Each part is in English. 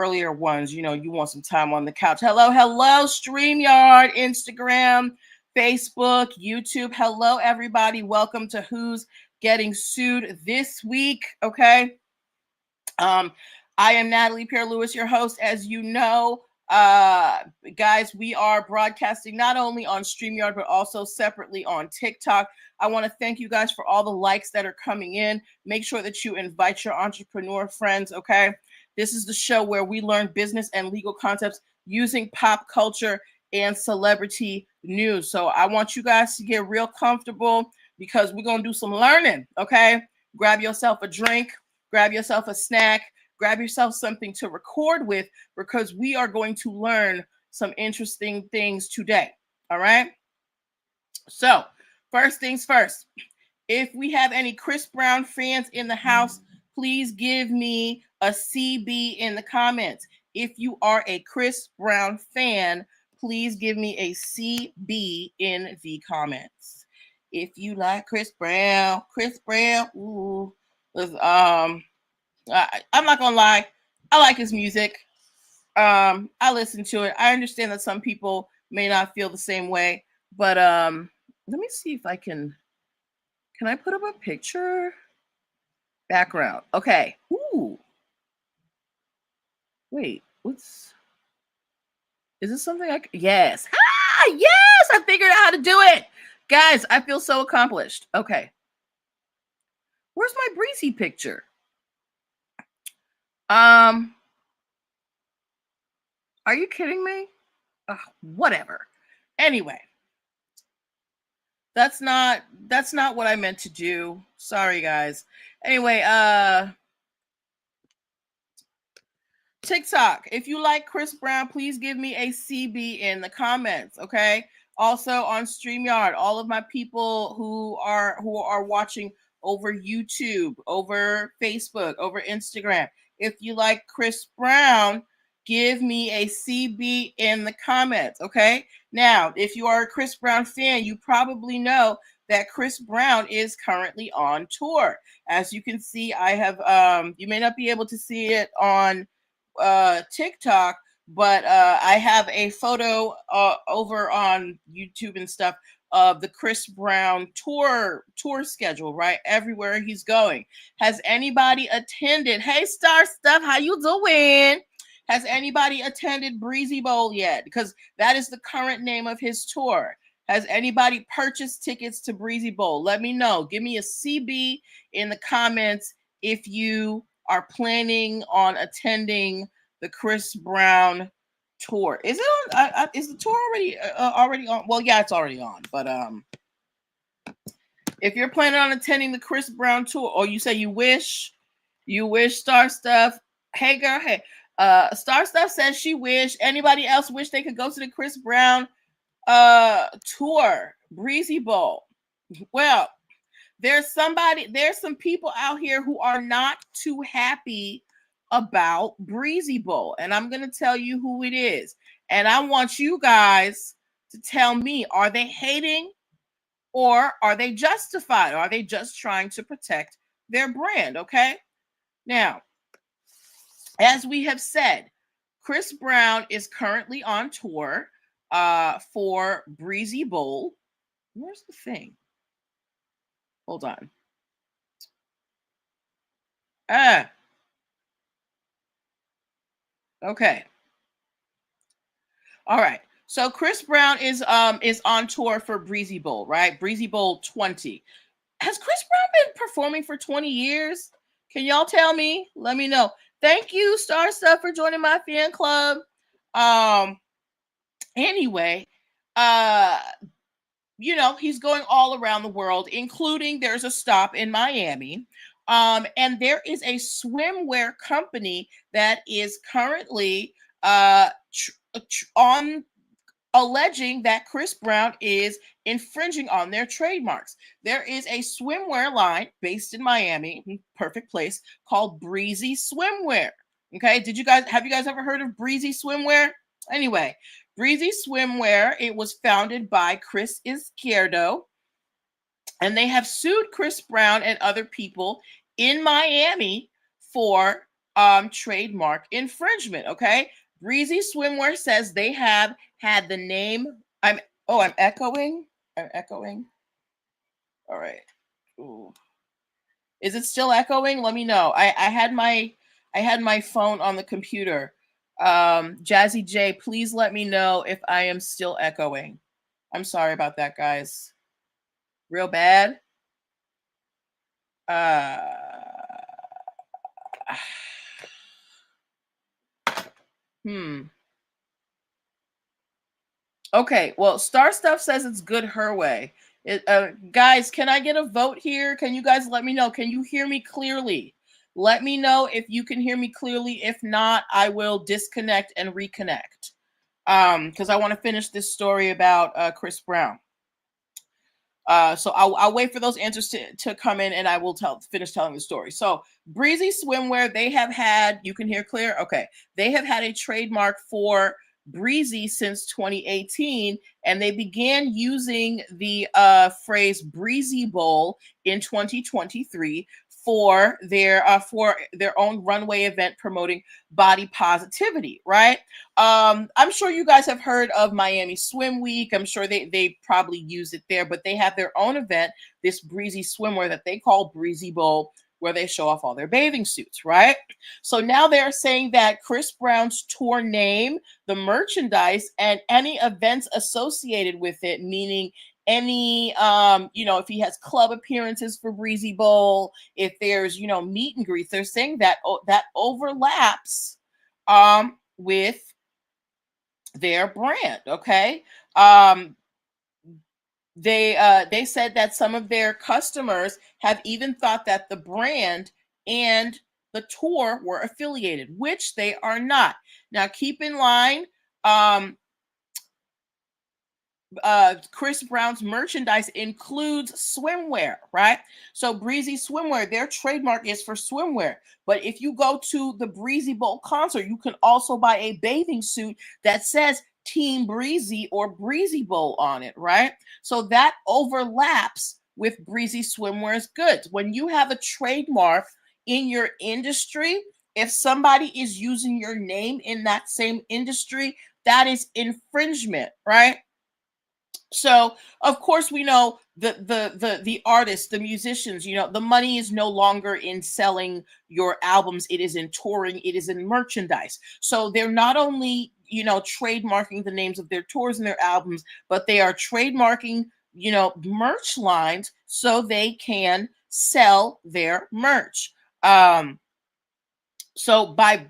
earlier ones, you want some time on the couch. Hello, StreamYard, Instagram, Facebook, YouTube. Hello, everybody. Welcome to Who's Getting Sued this week. Okay. I am Natalie Pierre-Lewis, your host. As you know, guys, we are broadcasting not only on StreamYard, but also separately on TikTok. I want to thank you guys for all the likes that are coming in. Make sure that you invite your entrepreneur friends, okay? This is the show where we learn business and legal concepts using pop culture and celebrity news. So I want you guys to get real comfortable because we're going to do some learning, okay? Grab yourself a drink, grab yourself a snack, grab yourself something to record with because we are going to learn some interesting things today, all right? So first things first, if we have any Chris Brown fans in the house, please give me a CB in the comments. If you are a Chris Brown fan, please give me a CB in the comments. If you like Chris Brown, ooh, I'm not gonna lie, I like his music. I listen to it. I understand that some people may not feel the same way, but let me see if I can I put up a picture? Background. Okay. Ooh. Wait, is this something yes. Yes, I figured out how to do it. Guys, I feel so accomplished. Okay. Where's my breezy picture? Are you kidding me? Whatever. Anyway, that's not what I meant to do. Sorry, guys. Anyway, TikTok. If you like Chris Brown, please give me a CB in the comments. Okay. Also on StreamYard, all of my people who are watching over YouTube, over Facebook, over Instagram. If you like Chris Brown, give me a CB in the comments. Okay. Now, if you are a Chris Brown fan, you probably know that Chris Brown is currently on tour. As you can see, I have you may not be able to see it on TikTok, but I have a photo over on YouTube and stuff of the Chris Brown tour schedule, right? Everywhere he's going. Has anybody attended? Hey, Star Stuff, how you doing? Has anybody attended Breezy Bowl yet? Because that is the current name of his tour. Has anybody purchased tickets to Breezy Bowl? Let me know. Give me a CB in the comments if you are planning on attending the Chris Brown tour. Is it on? Is the tour already on? Well, yeah, it's already on. But if you're planning on attending the Chris Brown tour, or you say you wish, Star Stuff. Hey, girl. Hey, Star Stuff says she wish. Anybody else wish they could go to the Chris Brown tour, Breezy Bowl? Well, there's some people out here who are not too happy about Breezy Bowl, and I'm going to tell you who it is. And I want you guys to tell me, are they hating or are they justified? Are they just trying to protect their brand? Okay. Now, as we have said, Chris Brown is currently on tour for Breezy Bowl. Where's the thing? Hold on. Okay. All right. So Chris Brown is on tour for Breezy Bowl, right? Breezy Bowl 20. Has Chris Brown been performing for 20 years? Can y'all tell me? Let me know. Thank you, Star Stuff, for joining my fan club. Anyway, he's going all around the world, including there's a stop in Miami. And there is a swimwear company that is currently on alleging that Chris Brown is infringing on their trademarks. There is a swimwear line based in Miami, perfect place, called Breezy Swimwear. Okay, have you guys ever heard of Breezy Swimwear? Anyway, Breezy Swimwear, it was founded by Chris Izquierdo, and they have sued Chris Brown and other people in Miami for trademark infringement. Okay. Breezy Swimwear says they have had the name. I'm echoing. I'm echoing. All right. Ooh. Is it still echoing? Let me know. I had my phone on the computer. Jazzy J, please let me know if I am still echoing. I'm sorry about that, guys. Real bad. Hmm. Okay, well, Star Stuff says it's good her way. Guys, can I get a vote here? Can you guys let me know? Can you hear me clearly? Let me know if you can hear me clearly. If not, I will disconnect and reconnect. Because I want to finish this story about Chris Brown. So I'll wait for those answers to come in, and I will finish telling the story. So Breezy Swimwear, they have had, you can hear clear? Okay. They have had a trademark for Breezy since 2018, and they began using the phrase Breezy Bowl in 2023 for their own runway event promoting body positivity, right? I'm sure you guys have heard of Miami Swim Week. I'm sure they probably use it there, but they have their own event, this Breezy Swimwear that they call Breezy Bowl, where they show off all their bathing suits, right? So now they're saying that Chris Brown's tour name, the merchandise, and any events associated with it, meaning any if he has club appearances for Breezy Bowl, if there's meet and greets, they're saying that that overlaps with their brand. Okay. They said that some of their customers have even thought that the brand and the tour were affiliated, which they are not. Now keep in line, Chris Brown's merchandise includes swimwear, right? So Breezy Swimwear, their trademark is for swimwear. But if you go to the Breezy Bowl concert, you can also buy a bathing suit that says Team Breezy or Breezy Bowl on it, right? So that overlaps with Breezy Swimwear's goods. When you have a trademark in your industry, if somebody is using your name in that same industry, that is infringement, right? So of course we know the artists, the musicians, the money is no longer in selling your albums, it is in touring, it is in merchandise. So they're not only trademarking the names of their tours and their albums, but they are trademarking merch lines so they can sell their merch. So by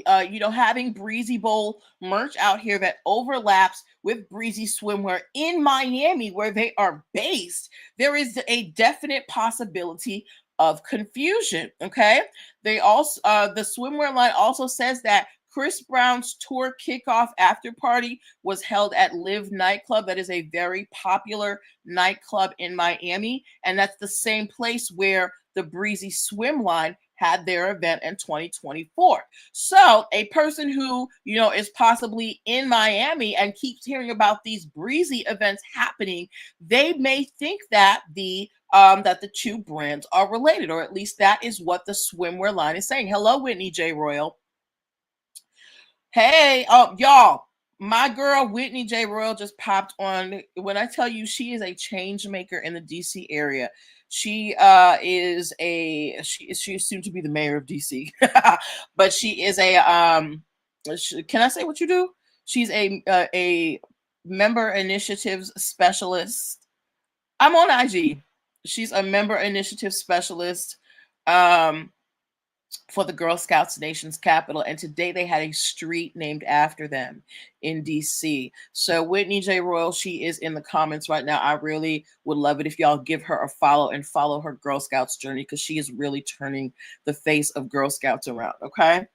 having Breezy Bowl merch out here that overlaps with Breezy Swimwear in Miami, where they are based, there is a definite possibility of confusion. Okay, they also the swimwear line also says that Chris Brown's tour kickoff after party was held at Live Nightclub. That is a very popular nightclub in Miami, and that's the same place where the Breezy Swim line had their event in 2024. So a person who, is possibly in Miami and keeps hearing about these Breezy events happening, they may think that the two brands are related, or at least that is what the swimwear line is saying. Hello, Whitney J. Royal. Hey, y'all, my girl Whitney J. Royal just popped on. When I tell you she is a change maker in the DC area, she is soon to be the mayor of DC, but she is can I say what you do? She's a member initiatives specialist. I'm on IG. She's a member initiative specialist. For the Girl Scouts Nation's capital, and today they had a street named after them in DC. So Whitney J. Royal, she is in the comments right now. I really would love it if y'all give her a follow and follow her Girl Scouts journey, because she is really turning the face of Girl Scouts around. Okay.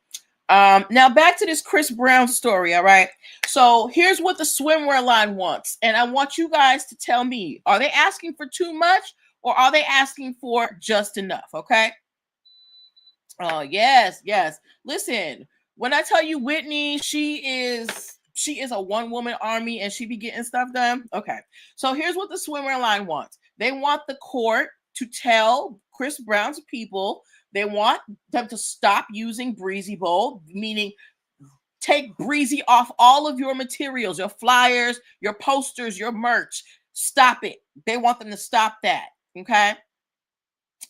Now back to this Chris Brown story. All right. So here's what the swimwear line wants, and I want you guys to tell me: are they asking for too much, or are they asking for just enough? Okay. Oh, yes, yes. Listen, when I tell you Whitney, she is a one-woman army and she be getting stuff done. Okay. So here's what the swimwear line wants. They want the court to tell Chris Brown's people They want them to stop using Breezy Bowl, meaning take Breezy off all of your materials, your flyers, your posters, your merch. Stop it. They want them to stop that. Okay.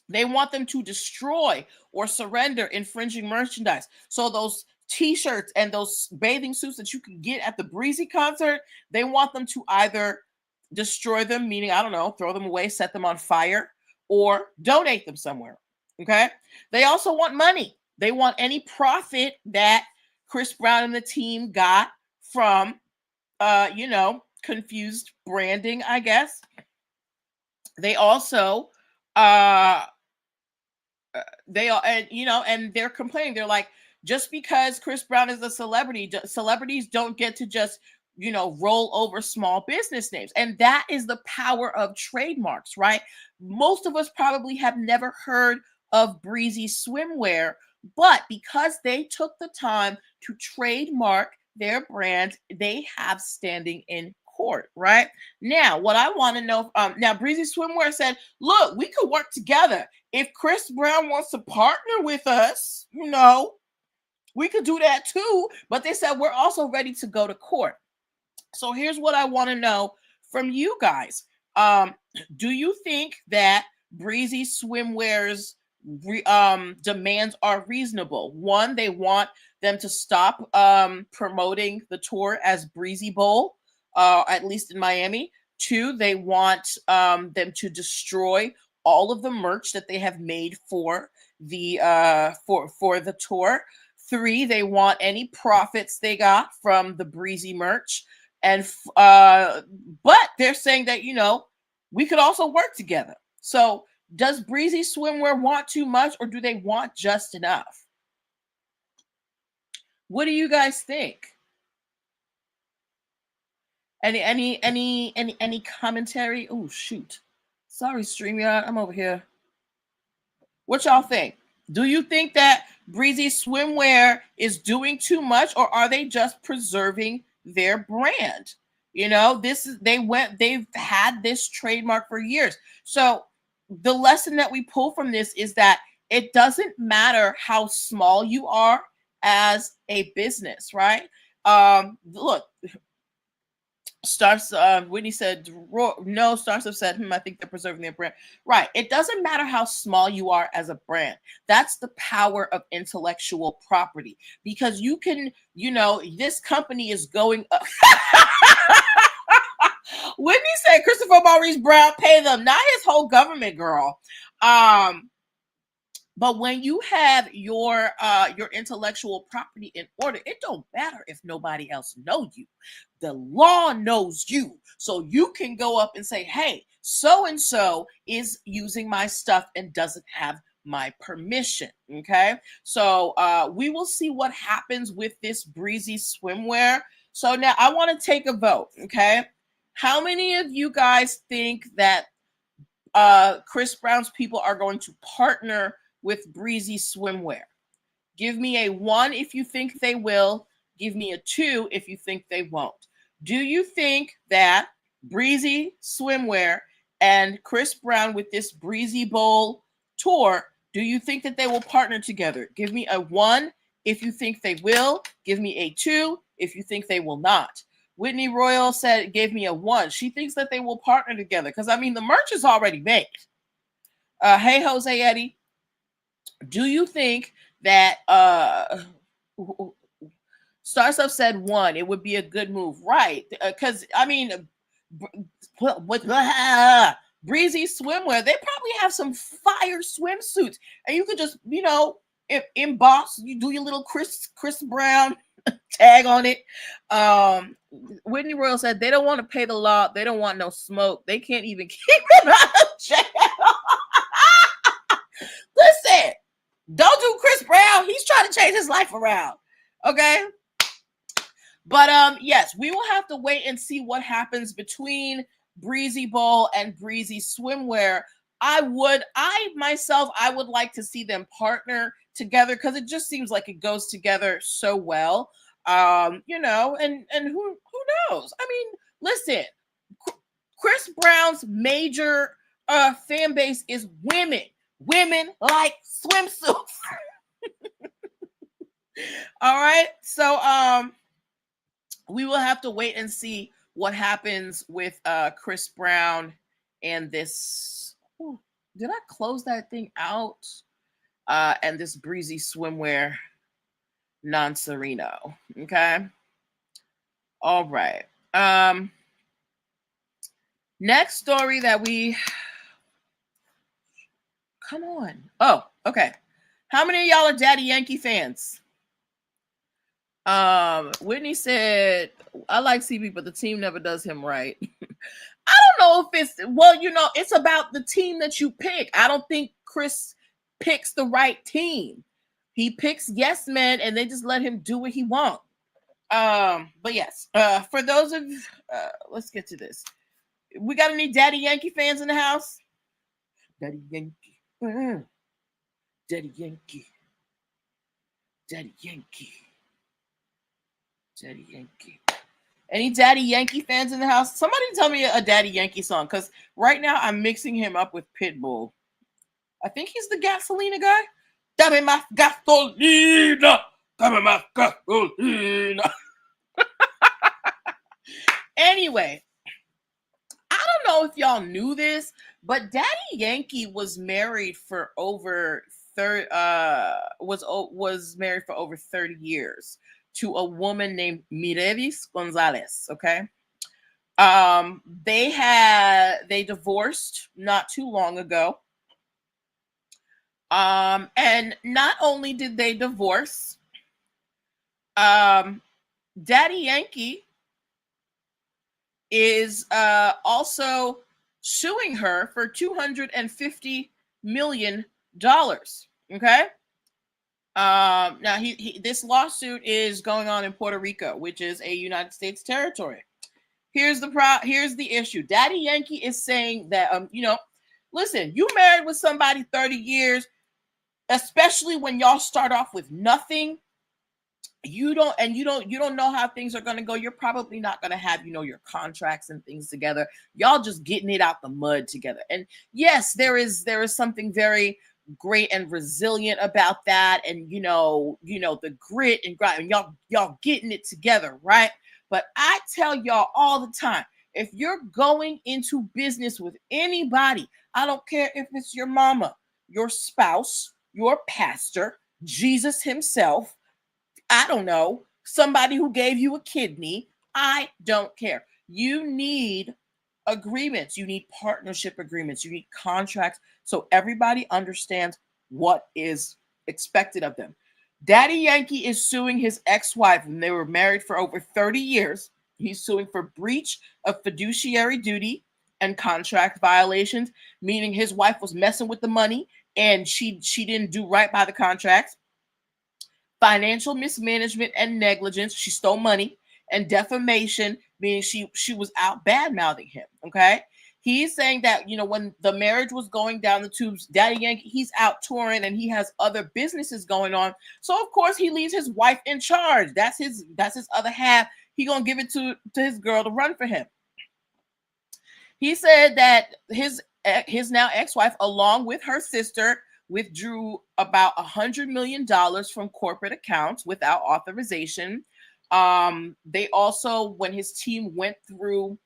They want them to destroy or surrender infringing merchandise. So those t-shirts and those bathing suits that you can get at the Breezy concert, they want them to either destroy them, meaning, I don't know, throw them away, set them on fire, or donate them somewhere. Okay. They also want money. They want any profit that Chris Brown and the team got from, confused branding, I guess. They also, and they're complaining. They're like, just because Chris Brown is a celebrity, celebrities don't get to just, roll over small business names. And that is the power of trademarks, right? Most of us probably have never heard of Breezy Swimwear, but because they took the time to trademark their brand, they have standing in court, right? Now, what I want to know, now Breezy Swimwear said, look, we could work together. If Chris Brown wants to partner with us, we could do that too. But they said, we're also ready to go to court. So here's what I want to know from you guys. Do you think that Breezy Swimwear's demands are reasonable? One, they want them to stop promoting the tour as Breezy Bowl, at least in Miami. Two, they want them to destroy all of the merch that they have made for the for the tour. Three, they want any profits they got from the Breezy merch. And but they're saying that, we could also work together. So does Breezy Swimwear want too much, or do they want just enough? What do you guys think? Any commentary? Oh shoot. Sorry, StreamYard. I'm over here. What y'all think? Do you think that Breezy Swimwear is doing too much, or are they just preserving their brand? They've had this trademark for years. So the lesson that we pull from this is that it doesn't matter how small you are as a business, right? Look, Whitney said no. Starstuff said, I think they're preserving their brand. Right. It doesn't matter how small you are as a brand. That's the power of intellectual property, because you can, this company is going up. Whitney said Christopher Maurice Brown pay them, not his whole government, girl. But when you have your intellectual property in order, it don't matter if nobody else knows you. The law knows you. So you can go up and say, hey, so-and-so is using my stuff and doesn't have my permission. Okay. So we will see what happens with this Breezy Swimwear. So now I want to take a vote. Okay. How many of you guys think that Chris Brown's people are going to partner with Breezy Swimwear? Give me a 1 if you think they will. Give me a 2 if you think they won't. Do you think that Breezy Swimwear and Chris Brown with this Breezy Bowl tour, do you think that they will partner together? Give me a 1 if you think they will. Give me a 2 if you think they will not. Whitney Royal gave me a 1. She thinks that they will partner together because, the merch is already made. Hey, Jose Eddie, do you think that Starstuff said 1, it would be a good move, right? Because with Breezy Swimwear, they probably have some fire swimsuits, and you could just, emboss. You do your little Chris Brown tag on it. Whitney Royal said they don't want to pay the law. They don't want no smoke. They can't even keep it out of jail. Listen, don't do Chris Brown. He's trying to change his life around. Okay. But yes, we will have to wait and see what happens between Breezy Bowl and Breezy Swimwear. I would like to see them partner together because it just seems like it goes together so well. And who knows? Listen, Chris Brown's major fan base is women. Women like swimsuits. All right. So we will have to wait and see what happens with Chris Brown and this. Ooh, did I close that thing out? And this breezy swimwear non-sereno. Okay. All right. Next story that we come on. Oh, okay. How many of y'all are Daddy Yankee fans? Whitney said, I like CB, but the team never does him right. I don't know if it's, well, it's about the team that you pick. I don't think Chris picks the right team. He picks yes men and they just let him do what he wants. But yes, for those of let's get to this. We got any Daddy Yankee fans in the house? Daddy Yankee. Daddy Yankee. Daddy Yankee. Daddy Yankee. Any Daddy Yankee fans in the house? Somebody tell me a Daddy Yankee song, because right now I'm mixing him up with Pitbull. I think he's the Gasolina guy. Dame más gasolina. Dame más gasolina. Anyway, I don't know if y'all knew this, but Daddy Yankee was married for over 30 was married for over 30 years to a woman named Mirevis Gonzalez. Okay. They divorced not too long ago. And not only did they divorce, Daddy Yankee is also suing her for $250 million. Okay. Now this lawsuit is going on in Puerto Rico, which is a United States territory. Here's the issue. Daddy Yankee is saying that listen, you married with somebody 30 years, especially when y'all start off with nothing. You don't know how things are going to go. You're probably not going to have your contracts and things together. Y'all just getting it out the mud together. And yes, there is something very great and resilient about that, and the grit and grind, and y'all getting it together, right? But I tell y'all all the time, if you're going into business with anybody, I don't care if it's your mama, your spouse, your pastor, Jesus himself, I don't know, somebody who gave you a kidney, I don't care. You need agreements. You need partnership agreements. You need contracts so everybody understands what is expected of them. Daddy Yankee is suing his ex-wife when they were married for over 30 years. He's suing for breach of fiduciary duty and contract violations, meaning his wife was messing with the money and she didn't do right by the contracts. Financial mismanagement and negligence, she stole money, and defamation, meaning she was out bad mouthing him. Okay, he's saying that when the marriage was going down the tubes, Daddy Yankee, he's out touring and he has other businesses going on, so of course he leaves his wife in charge. That's his other half. He gonna give it to his girl to run for him. He said that his now ex-wife, along with her sister, withdrew about $100 million from corporate accounts without authorization. They also, when his team went through,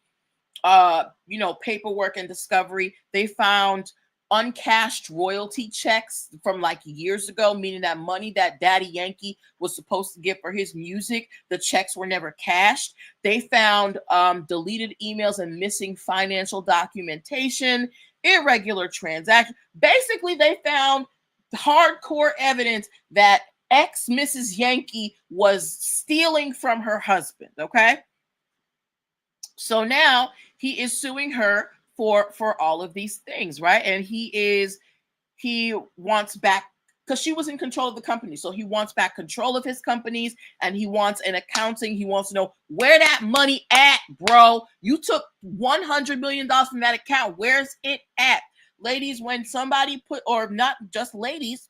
paperwork and discovery, they found uncashed royalty checks from like years ago, meaning that money that Daddy Yankee was supposed to get for his music, the checks were never cashed. They found deleted emails and missing financial documentation, irregular transactions. Basically, they found hardcore evidence that ex-Mrs. Yankee was stealing from her husband. Okay. So now he is suing her for all of these things, right? And he wants back, because she was in control of the company. So he wants back control of his companies, and he wants an accounting. He wants to know where that money at, bro. You took $100 million from that account. Where's it at? Ladies, when somebody or not just ladies,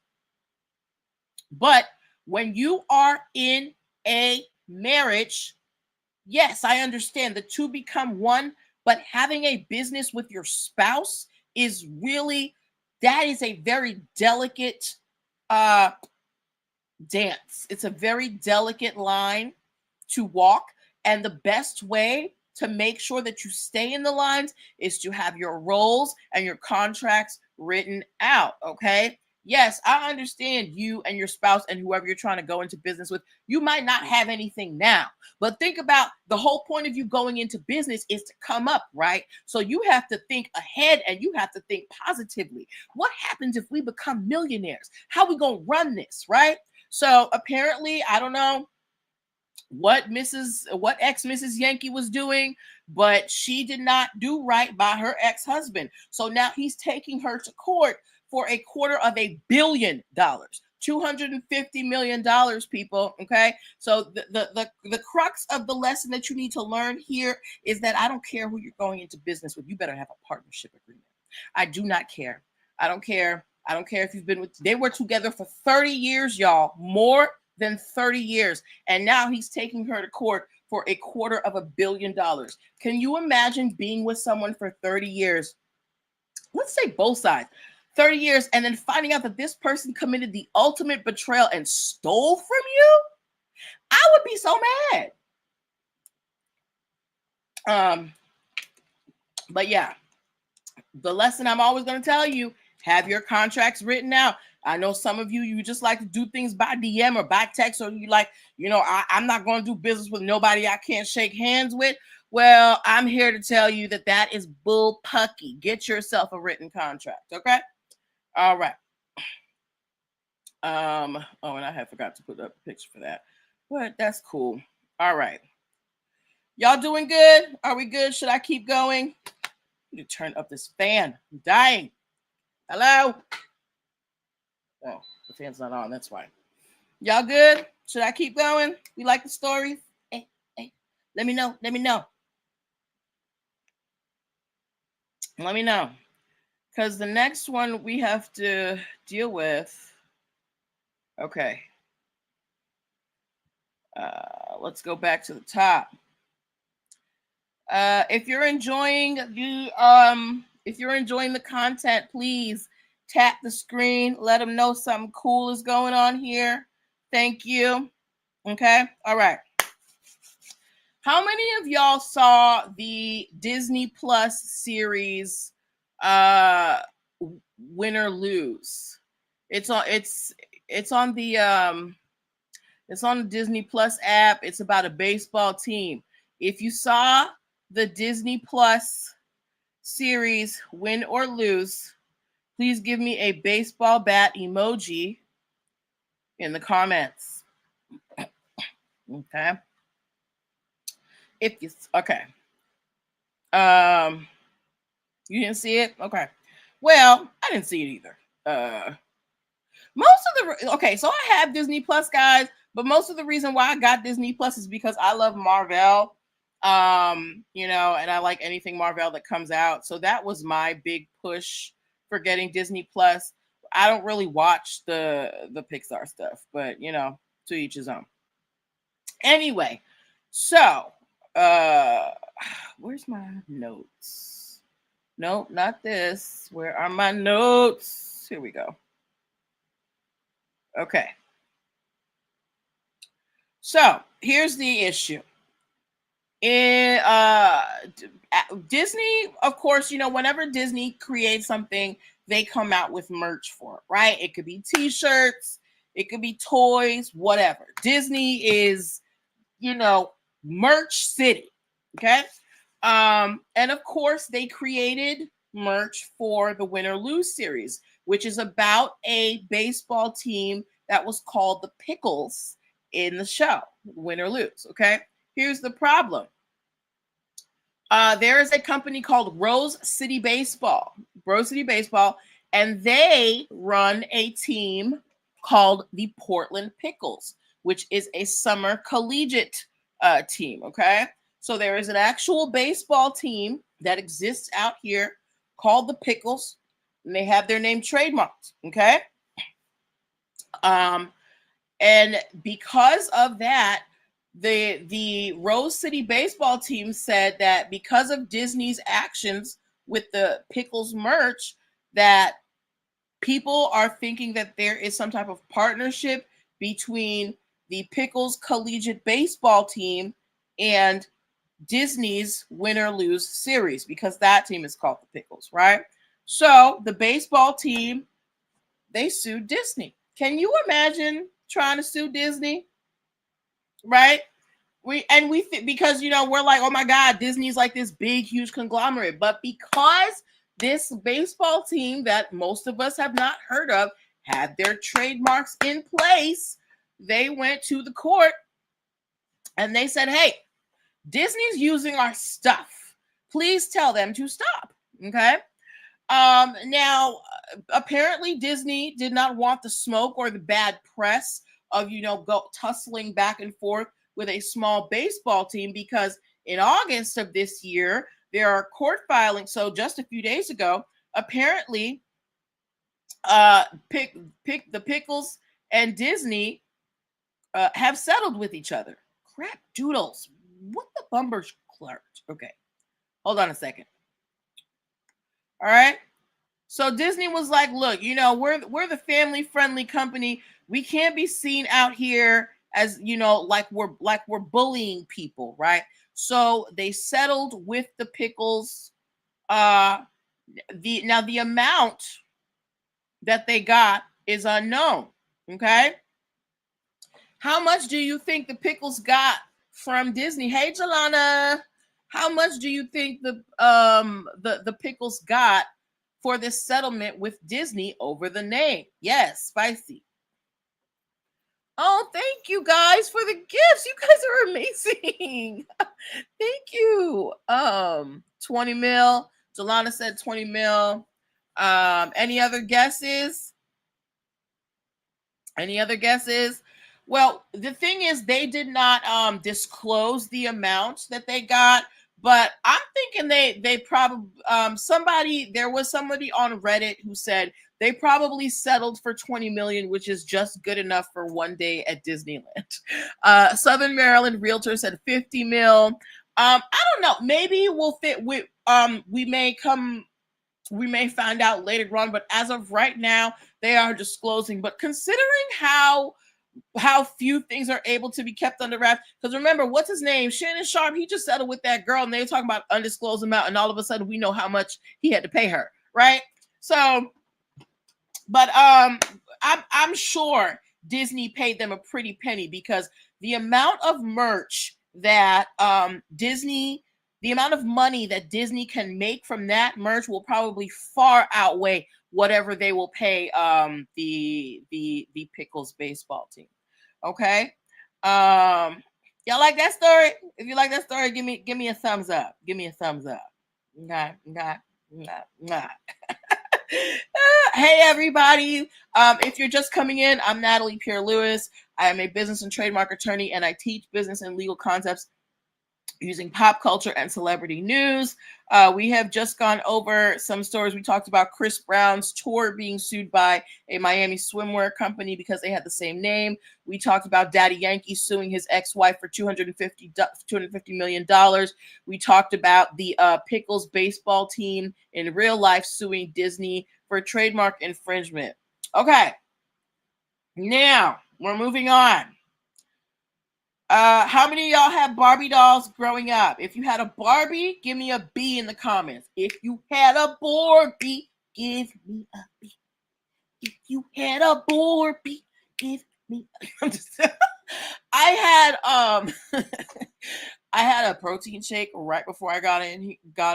but when you are in a marriage, yes, I understand the two become one, but having a business with your spouse is really, that is a very delicate dance. It's a very delicate line to walk. And the best way to make sure that you stay in the lines is to have your roles and your contracts written out. Okay. Yes, I understand you and your spouse and whoever you're trying to go into business with, you might not have anything now, but think about the whole point of you going into business is to come up, right? So you have to think ahead and you have to think positively. What happens if we become millionaires? How we going to run this, right? So apparently, I don't know what ex-Mrs. Yankee was doing, but she did not do right by her ex-husband. So now he's taking her to court for $250 million. $250 million, people. Okay. So the crux of the lesson that you need to learn here is that I don't care who you're going into business with. You better have a partnership agreement. I do not care. I don't care. I don't care if you've been with, they were together for 30 years, y'all, more than 30 years. And now he's taking her to court for $250 million. Can you imagine being with someone for 30 years? Let's say both sides. 30 years, and then finding out that this person committed the ultimate betrayal and stole from you? I would be so mad. But yeah, the lesson I'm always going to tell you, have your contracts written out. I know some of you just like to do things by DM or by text, or you like, I'm not going to do business with nobody I can't shake hands with. Well, I'm here to tell you that that is bull pucky. Get yourself a written contract, okay? All right. Oh, and I had forgot to put up a picture for that, but that's cool. All right. Y'all doing good? Are we good? Should I keep going? I need to turn up this fan. I'm dying. Hello? Oh, the fan's not on. That's why. Y'all good? Should I keep going? You like the stories? Hey, let me know. Let me know. Let me know. Because the next one we have to deal with. Okay. Let's go back to the top. If you're enjoying the content, please tap the screen. Let them know something cool is going on here. Thank you. Okay. All right. How many of y'all saw the Disney Plus series Win or Lose? It's on the Disney Plus app. It's about a baseball team. If you saw the Disney Plus series Win or Lose, please give me a baseball bat emoji in the comments. Okay. Okay. You didn't see it? Okay. Well, I didn't see it either. So I have Disney Plus, guys, but most of the reason why I got Disney Plus is because I love Marvel. And I like anything Marvel that comes out. So that was my big push for getting Disney Plus. I don't really watch the Pixar stuff, but to each his own. Anyway, so where's my notes? Nope, not this. Where are my notes? Here we go. Okay. So here's the issue. In Disney, of course, whenever Disney creates something, they come out with merch for it, right? It could be t-shirts, it could be toys, whatever. Disney is, merch city. Okay. And of course, they created merch for the Win or Lose series, which is about a baseball team that was called the Pickles in the show, Win or Lose. Okay. Here's the problem. There is a company called Rose City Baseball, and they run a team called the Portland Pickles, which is a summer collegiate team. Okay. So there is an actual baseball team that exists out here called the Pickles, and they have their name trademarked. Okay. And because of that, the Rose City baseball team said that because of Disney's actions with the Pickles merch, that People are thinking that there is some type of partnership between the Pickles collegiate baseball team and Disney's Win or Lose series, because that team is called the Pickles, right? So the baseball team, they sued Disney. Can you imagine trying to sue Disney? Right? Because we're like, oh my God, Disney's like this big, huge conglomerate. But because this baseball team that most of us have not heard of had their trademarks in place, they went to the court and they said, hey, Disney's using our stuff. Please tell them to stop. Okay. Now, apparently Disney did not want the smoke or the bad press of, go tussling back and forth with a small baseball team, because in August of this year, there are court filings. So just a few days ago, apparently, the Pickles and Disney have settled with each other. Crap doodles. What the bumper's clerk? Okay. Hold on a second. All right. So Disney was like, look, we're the family-friendly company. We can't be seen out here as, like we're bullying people, right? So they settled with the Pickles. The amount that they got is unknown. Okay. How much do you think the Pickles got from Disney? Hey, Jelana, how much do you think the Pickles got for this settlement with Disney over the name? Yes, spicy. Oh, thank you guys for the gifts. You guys are amazing. Thank you. 20 mil. Jelana said 20 mil. Any other guesses? Any other guesses? Well, the thing is, they did not disclose the amount that they got, but I'm thinking they probably there was somebody on Reddit who said they probably settled for 20 million, which is just good enough for one day at Disneyland. Southern Maryland Realtor said 50 mil. I don't know. Maybe we'll fit with we may find out later on, but as of right now, they are disclosing. But considering how few things are able to be kept under wraps, because remember, what's his name? Shannon Sharp, he just settled with that girl, and they were talking about undisclosed amount, and all of a sudden we know how much he had to pay her, right? So, but I'm sure Disney paid them a pretty penny, because the amount of merch that the amount of money that Disney can make from that merch will probably far outweigh whatever they will pay the Pickles baseball team. Okay. Y'all like that story? If you like that story, give me a thumbs up. Give me a thumbs up. Nah. Hey everybody. If you're just coming in, I'm Natalie Pierre-Lewis. I am a business and trademark attorney, and I teach business and legal concepts using pop culture and celebrity news. We have just gone over some stories. We talked about Chris Brown's tour being sued by a Miami swimwear company because they had the same name. We talked about Daddy Yankee suing his ex-wife for $250 million. We talked about the Pickles baseball team in real life suing Disney for trademark infringement. Okay, now we're moving on. How many of y'all have Barbie dolls growing up? If you had a Barbie, give me a B in the comments. If you had a Barbie, give me a B. If you had a Barbie, give me a I had a protein shake right before I got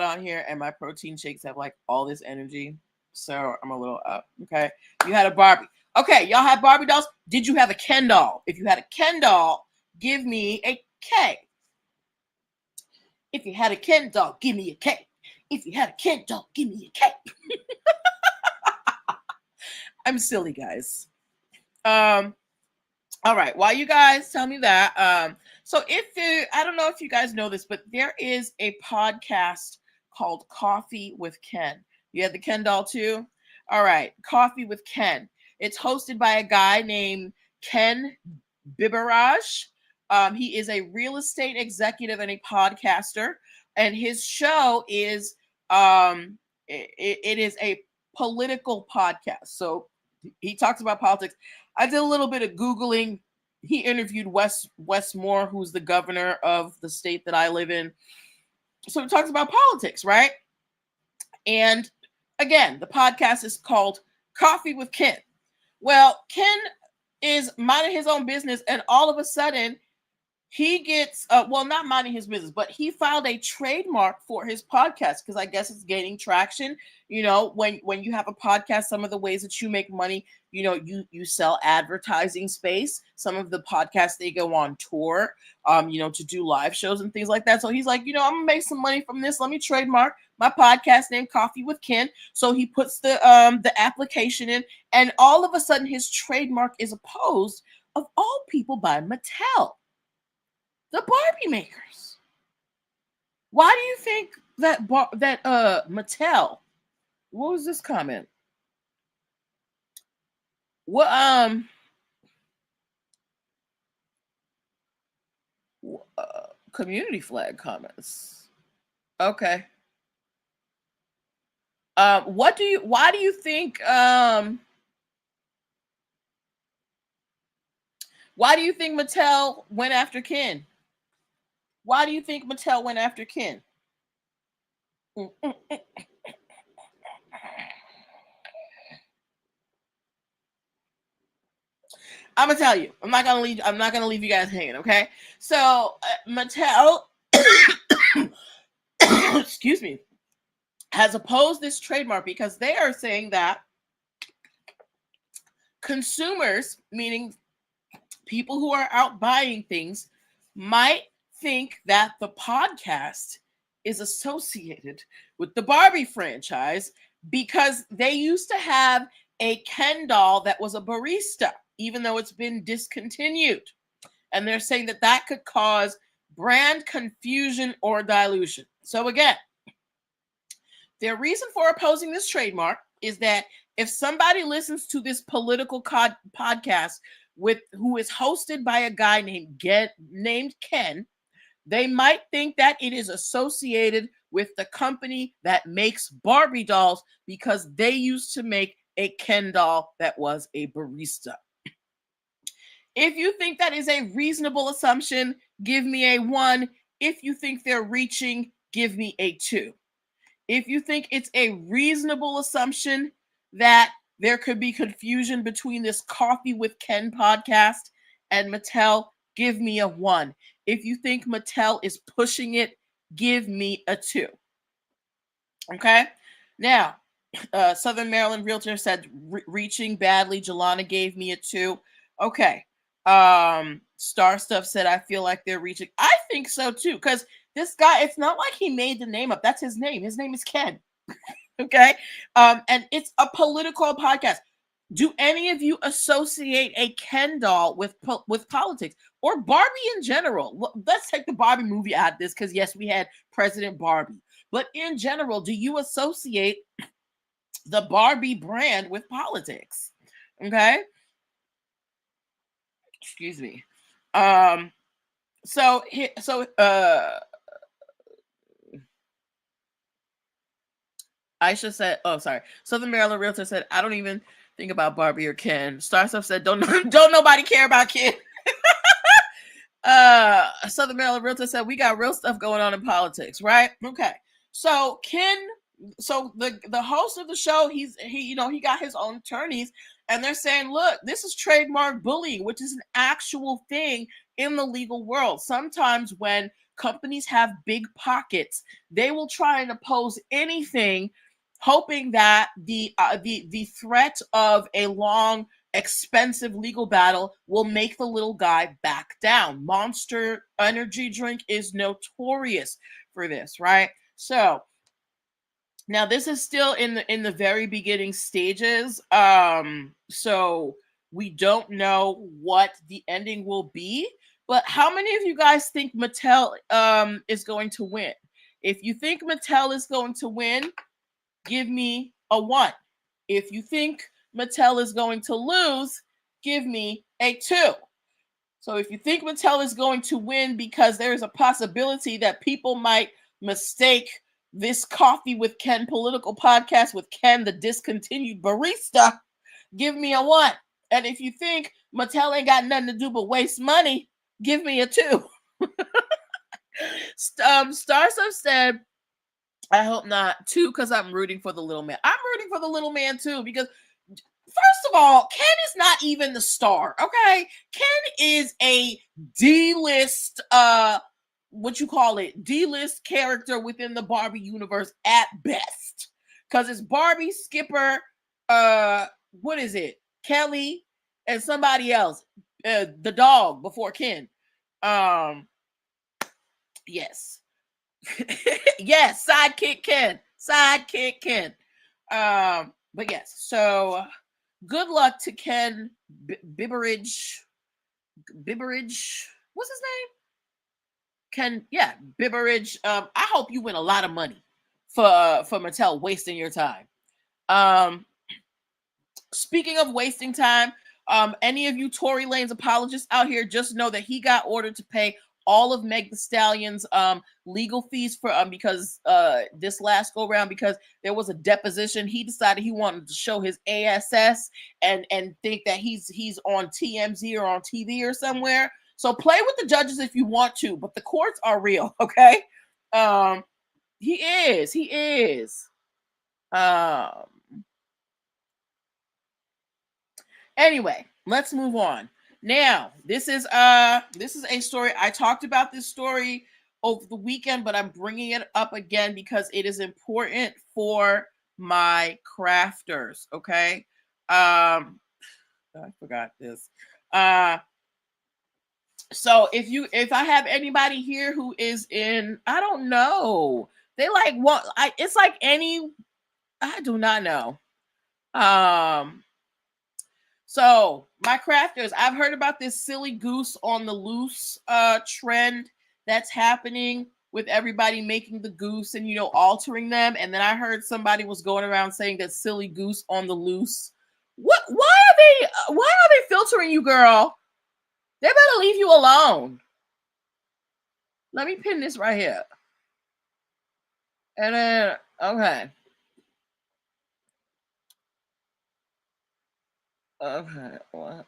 on here, and my protein shakes have like all this energy, so I'm a little up. Okay, you had a Barbie. Okay, y'all have Barbie dolls. Did you have a Ken doll? If you had a Ken doll, give me a K. If you had a Ken doll, give me a K. If you had a Ken doll, give me a K. I'm silly, guys. All right. While you guys tell me that, so I don't know if you guys know this, but there is a podcast called Coffee with Ken. You had the Ken doll too? All right. Coffee with Ken. It's hosted by a guy named Ken Biberaj. He is a real estate executive and a podcaster, and his show is it is a political podcast. So he talks about politics. I did a little bit of Googling. He interviewed Wes Moore, who's the governor of the state that I live in. So he talks about politics, right? And again, the podcast is called Coffee with Ken. Well, Ken is minding his own business, and all of a sudden, he gets not minding his business, but he filed a trademark for his podcast because I guess it's gaining traction. You know, when you have a podcast, some of the ways that you make money, you know, you sell advertising space. Some of the podcasts, they go on tour, you know, to do live shows and things like that. So he's like, you know, I'm gonna make some money from this. Let me trademark my podcast named Coffee with Ken. So he puts the application in, and all of a sudden his trademark is opposed, of all people, by Mattel, the Barbie makers. Why do you think that Mattel? What was this comment? What community flag comments? Okay. Why do you think Mattel went after Ken? Why do you think Mattel went after Ken? I'm gonna tell you. I'm not gonna leave you guys hanging. Okay. So Mattel, excuse me, has opposed this trademark because they are saying that consumers, meaning people who are out buying things, might think that the podcast is associated with the Barbie franchise because they used to have a Ken doll that was a barista, even though it's been discontinued. And they're saying that that could cause brand confusion or dilution. So again, their reason for opposing this trademark is that if somebody listens to this political podcast who is hosted by a guy named Ken, they might think that it is associated with the company that makes Barbie dolls because they used to make a Ken doll that was a barista. If you think that is a reasonable assumption, give me a 1. If you think they're reaching, give me a 2. If you think it's a reasonable assumption that there could be confusion between this Coffee with Ken podcast and Mattel, give me a 1. If you think Mattel is pushing it, give me a 2. Okay? Now, Southern Maryland Realtor said reaching badly. Jelana gave me a 2. Okay. Star Stuff said, I feel like they're reaching. I think so too, because this guy, it's not like he made the name up. That's his name. His name is Ken. Okay. And it's a political podcast. Do any of you associate a Ken doll with politics or Barbie in general? Let's take the Barbie movie out of this because, yes, we had President Barbie. But in general, do you associate the Barbie brand with politics? Okay. Excuse me. Aisha said, oh, sorry. Southern Maryland Realtor said, I don't even think about Barbie or Ken. Star Stuff said, don't nobody care about Ken. Southern Maryland Realtor said, we got real stuff going on in politics, right? Okay. So Ken, the host of the show, he got his own attorneys, and they're saying, look, this is trademark bullying, which is an actual thing in the legal world. Sometimes when companies have big pockets, they will try and oppose anything, hoping that the threat of a long, expensive legal battle will make the little guy back down. Monster Energy drink is notorious for this, right? So now this is still in the very beginning stages. So we don't know what the ending will be, but how many of you guys think Mattel is going to win? If you think Mattel is going to win, give me a 1. If you think Mattel is going to lose, give me a 2. So if you think Mattel is going to win because there is a possibility that people might mistake this Coffee with Ken political podcast with Ken, the discontinued barista, give me a 1. And if you think Mattel ain't got nothing to do but waste money, give me a 2. Starsup said, I hope not. 2, because I'm rooting for the little man. I'm rooting for the little man too, because first of all, Ken is not even the star, okay? Ken is a D-list, D-list character within the Barbie universe at best. Because it's Barbie, Skipper, what is it? Kelly, and somebody else. The dog before Ken. Yes. Yes, sidekick Ken. But yes, so good luck to Ken Bibberidge. What's his name? Bibberidge. I hope you win a lot of money for Mattel wasting your time. Speaking of wasting time, any of you Tory Lanez apologists out here, just know that he got ordered to pay all of Meg Thee Stallion's legal fees for because this last go round, because there was a deposition. He decided he wanted to show his ASS and think that he's on TMZ or on TV or somewhere. So play with the judges if you want to, but the courts are real, okay? He is. Anyway, let's move on. Now, this is a story. I talked about this story over the weekend, but I'm bringing it up again because it is important for my crafters, okay? I forgot this. So if I have anybody here who is in, I don't know, they like what it's like any, I do not know. So my crafters, I've heard about this silly goose on the loose trend that's happening with everybody making the goose and altering them. And then I heard somebody was going around saying that silly goose on the loose. What? Why are they filtering you, girl? They better leave you alone. Let me pin this right here. And then, okay. Okay. Pin.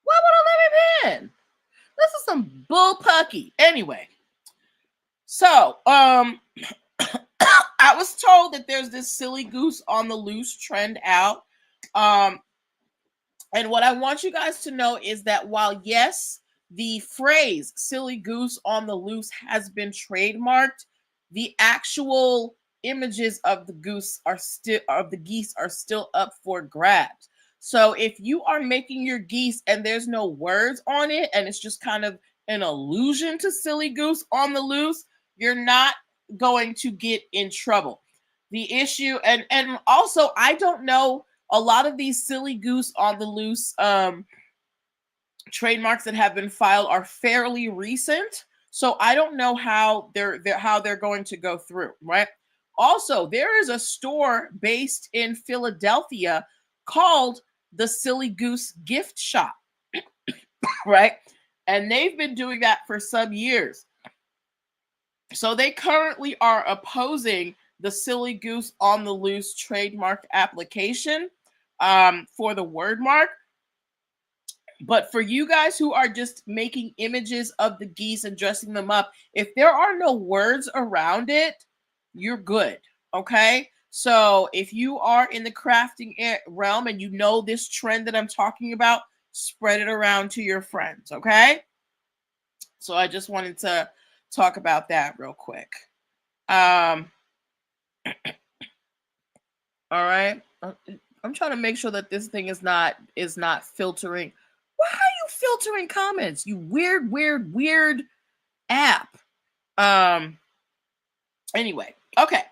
Why would I let me pin? This is some bullpucky. Anyway. So, I was told that there's this silly goose on the loose trend out. And what I want you guys to know is that while, yes, the phrase silly goose on the loose has been trademarked, the actual images of the geese are still up for grabs. So if you are making your geese and there's no words on it and it's just kind of an allusion to silly goose on the loose, you're not going to get in trouble. The issue, and also I don't know, a lot of these silly goose on the loose trademarks that have been filed are fairly recent, so I don't know how they're going to go through, right? Also, there is a store based in Philadelphia called the Silly Goose Gift Shop, right? And they've been doing that for some years. So they currently are opposing the Silly Goose on the Loose trademark application for the word mark. But for you guys who are just making images of the geese and dressing them up, if there are no words around it, you're good, okay? So if you are in the crafting realm and you know this trend that I'm talking about, spread it around to your friends, okay? So I just wanted to talk about that real quick. All right. I'm trying to make sure that this thing is not filtering. Why are you filtering comments? You weird app. Anyway, okay.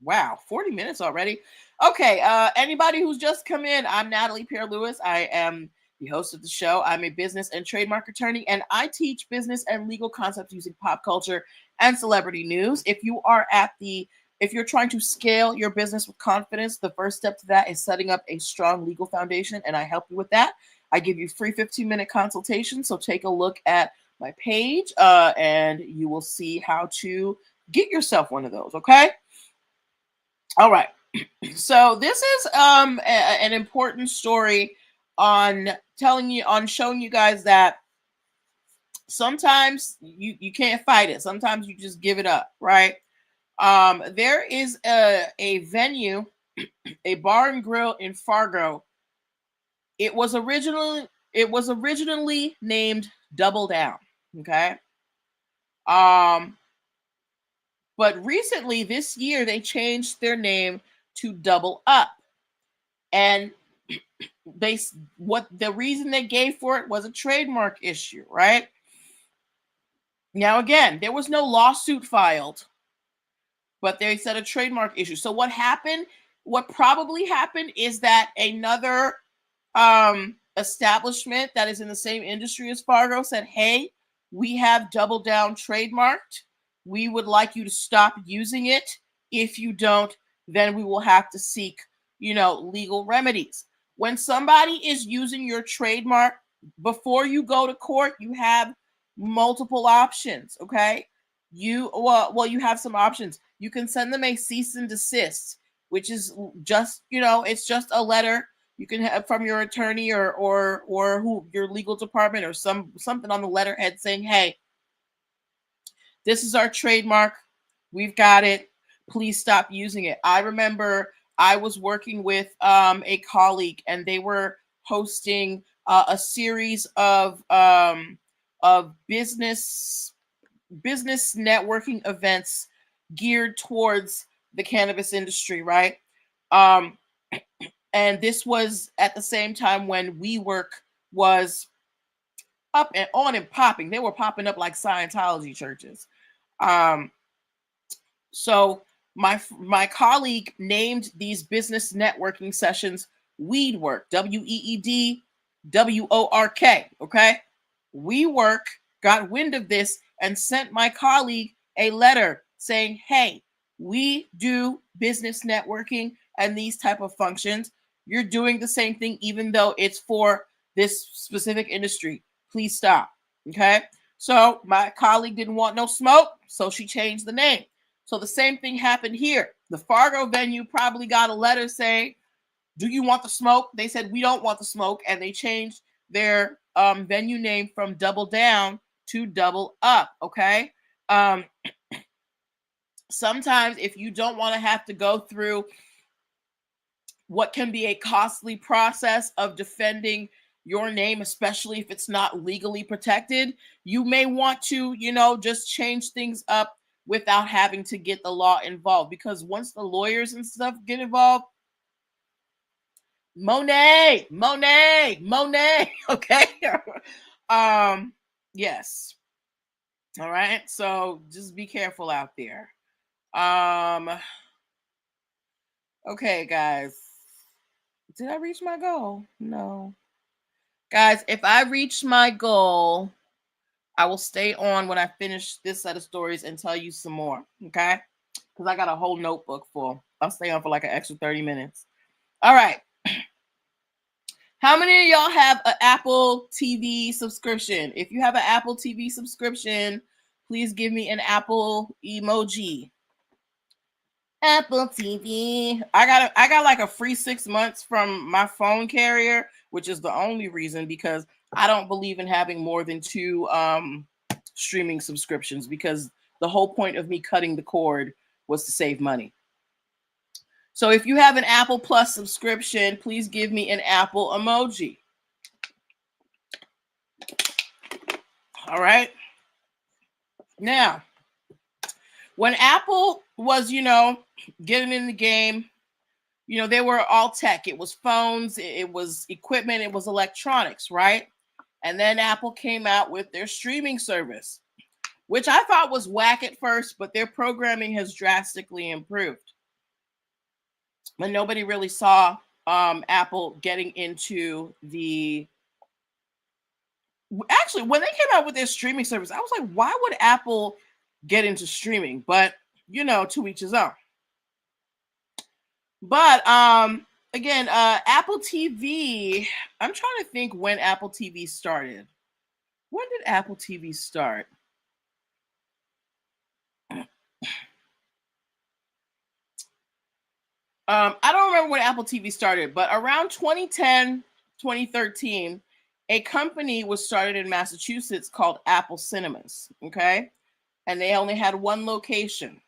Wow, 40 minutes already. Okay, anybody who's just come in, I'm Natalie Pierre-Lewis. I am the host of the show. I'm a business and trademark attorney, and I teach business and legal concepts using pop culture and celebrity news. If if you're trying to scale your business with confidence, the first step to that is setting up a strong legal foundation, and I help you with that. I give you free 15-minute consultation, so take a look at my page, and you will see how to get yourself one of those. Okay. All right. So this is an important story on showing you guys that sometimes you can't fight it. Sometimes you just give it up, right? There is a venue, a bar and grill in Fargo. It was originally named Double Down. Okay. But recently this year they changed their name to Double Up. And what the reason they gave for it was a trademark issue, right? Now again, there was no lawsuit filed, but they said a trademark issue. So what probably happened is that another establishment that is in the same industry as Fargo said, hey, we have Double Down trademarked. We would like you to stop using it. If you don't, then we will have to seek, legal remedies. When somebody is using your trademark, before you go to court, you have multiple options. Okay. You have some options. You can send them a cease and desist, which is just, it's just a letter you can have from your attorney or who your legal department or something on the letterhead saying, hey, this is our trademark. We've got it. Please stop using it. I remember I was working with a colleague, and they were hosting a series of business networking events geared towards the cannabis industry, right? And this was at the same time when WeWork was up and on and popping. They were popping up like Scientology churches. So my colleague named these business networking sessions WeedWork, WeedWork. Okay. WeWork got wind of this and sent my colleague a letter saying, hey, we do business networking and these type of functions. You're doing the same thing, even though it's for this specific industry. Please stop. Okay. So my colleague didn't want no smoke, so she changed the name. So the same thing happened here. The Fargo venue probably got a letter saying, do you want the smoke? They said, we don't want the smoke. And they changed their venue name from Double Down to Double Up. Okay. Sometimes if you don't want to have to go through what can be a costly process of defending your name, especially if it's not legally protected, you may want to, just change things up without having to get the law involved. Because once the lawyers and stuff get involved, Monet. Okay. Yes. All right. So just be careful out there. Okay, guys. Did I reach my goal? No. Guys, if I reach my goal, I will stay on when I finish this set of stories and tell you some more. Okay? Because I got a whole notebook full. I'll stay on for like an extra 30 minutes. All right. How many of y'all have an Apple TV subscription? If you have an Apple TV subscription, please give me an Apple emoji. Apple TV. I got like a free 6 months from my phone carrier, which is the only reason, because I don't believe in having more than 2 streaming subscriptions, because the whole point of me cutting the cord was to save money. So if you have an Apple Plus subscription, please give me an Apple emoji. All right. Now, when Apple was, getting in the game, they were all tech. It was phones, it was equipment, it was electronics, right? And then Apple came out with their streaming service, which I thought was whack at first, but their programming has drastically improved. But nobody really saw Apple getting into the... Actually, when they came out with their streaming service, I was like, why would Apple get into streaming? But, to each his own. But again, Apple TV, I'm trying to think when Apple TV started. When did Apple TV start? I don't remember when Apple TV started, but around 2010, 2013, a company was started in Massachusetts called Apple Cinemas. Okay. And they only had one location.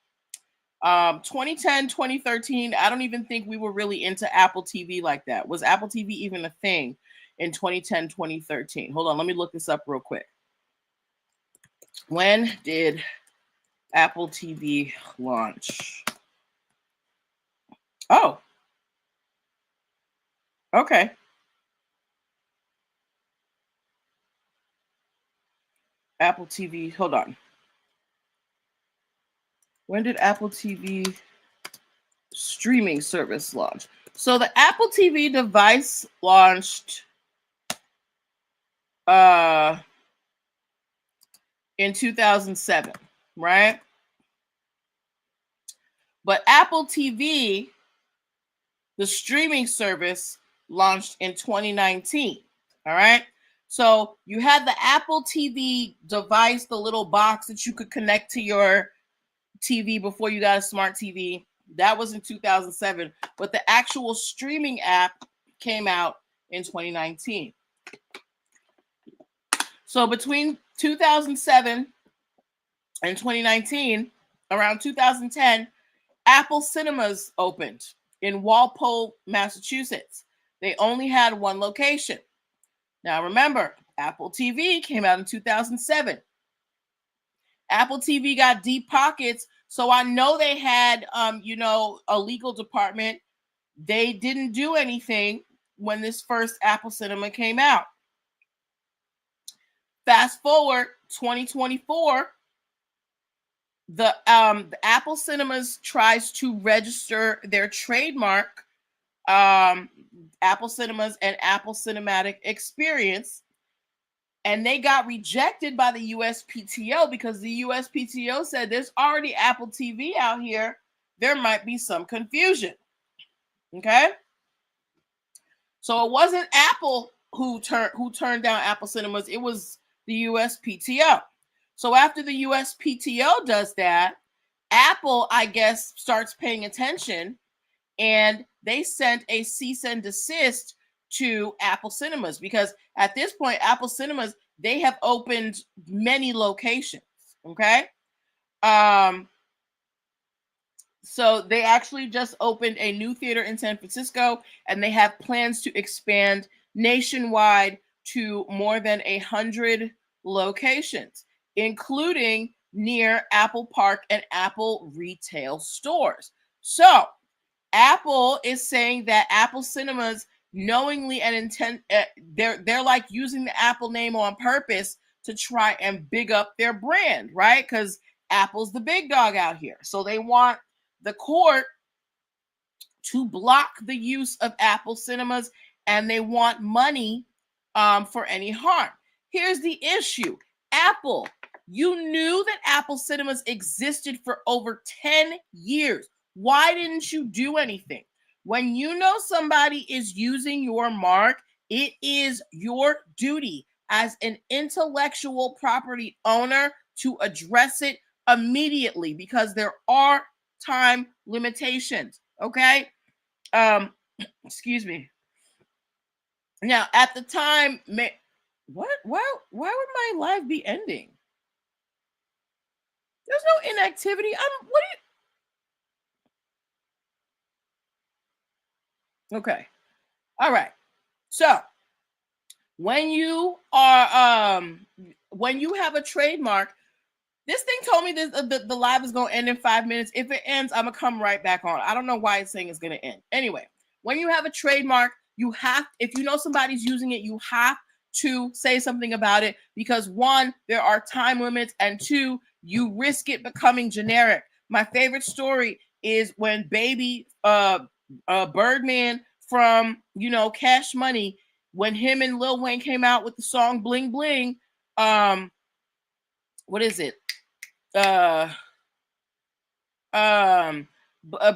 2010, 2013, I don't even think we were really into Apple TV like that. Was Apple TV even a thing in 2010, 2013? Hold on, let me look this up real quick. When did Apple TV launch? Oh, okay. Apple TV, hold on. When did Apple TV streaming service launch? So the Apple TV device launched in 2007, right? But Apple TV, the streaming service, launched in 2019. All right. So you had the Apple TV device, the little box that you could connect to your TV before you got a smart TV. That was in 2007. But the actual streaming app came out in 2019. So between 2007 and 2019, around 2010, Apple Cinemas opened in Walpole, Massachusetts. They only had one location. Now remember, Apple TV came out in 2007. Apple TV got deep pockets, so I know they had a legal department. They didn't do anything when this first Apple Cinema came out. Fast forward 2024, the Apple Cinemas tries to register their trademark, Apple Cinemas and Apple Cinematic Experience, and they got rejected by the USPTO because the USPTO said there's already Apple TV out here. There might be some confusion. Okay, so it wasn't Apple who turned down Apple Cinemas. It was the USPTO. So after the USPTO does that, Apple, I guess, starts paying attention, and they sent a cease and desist to Apple Cinemas because at this point, Apple Cinemas, they have opened many locations. Okay. So they actually just opened a new theater in San Francisco, and they have plans to expand nationwide to more than 100 locations, including near Apple Park and Apple retail stores. So Apple is saying that Apple Cinemas knowingly and intent they're like using the Apple name on purpose to try and big up their brand, right? Because Apple's the big dog out here. So they want the court to block the use of Apple Cinemas, and they want money for any harm. Here's the issue. Apple, you knew that Apple Cinemas existed for over 10 years. Why didn't you do anything? When you know somebody is using your mark, it is your duty as an intellectual property owner to address it immediately because there are time limitations. Okay. Excuse me. Now, at the time, what? Why would my life be ending? There's no inactivity. What Okay. All right. So when you have a trademark, this thing told me the live is going to end in 5 minutes. If it ends, I'm going to come right back on. I don't know why it's saying it's going to end. Anyway, when you have a trademark, if you know somebody's using it, you have to say something about it because one, there are time limits, and two, you risk it becoming generic. My favorite story is when Baby Birdman from Cash Money, when him and Lil Wayne came out with the song Bling Bling, what is it?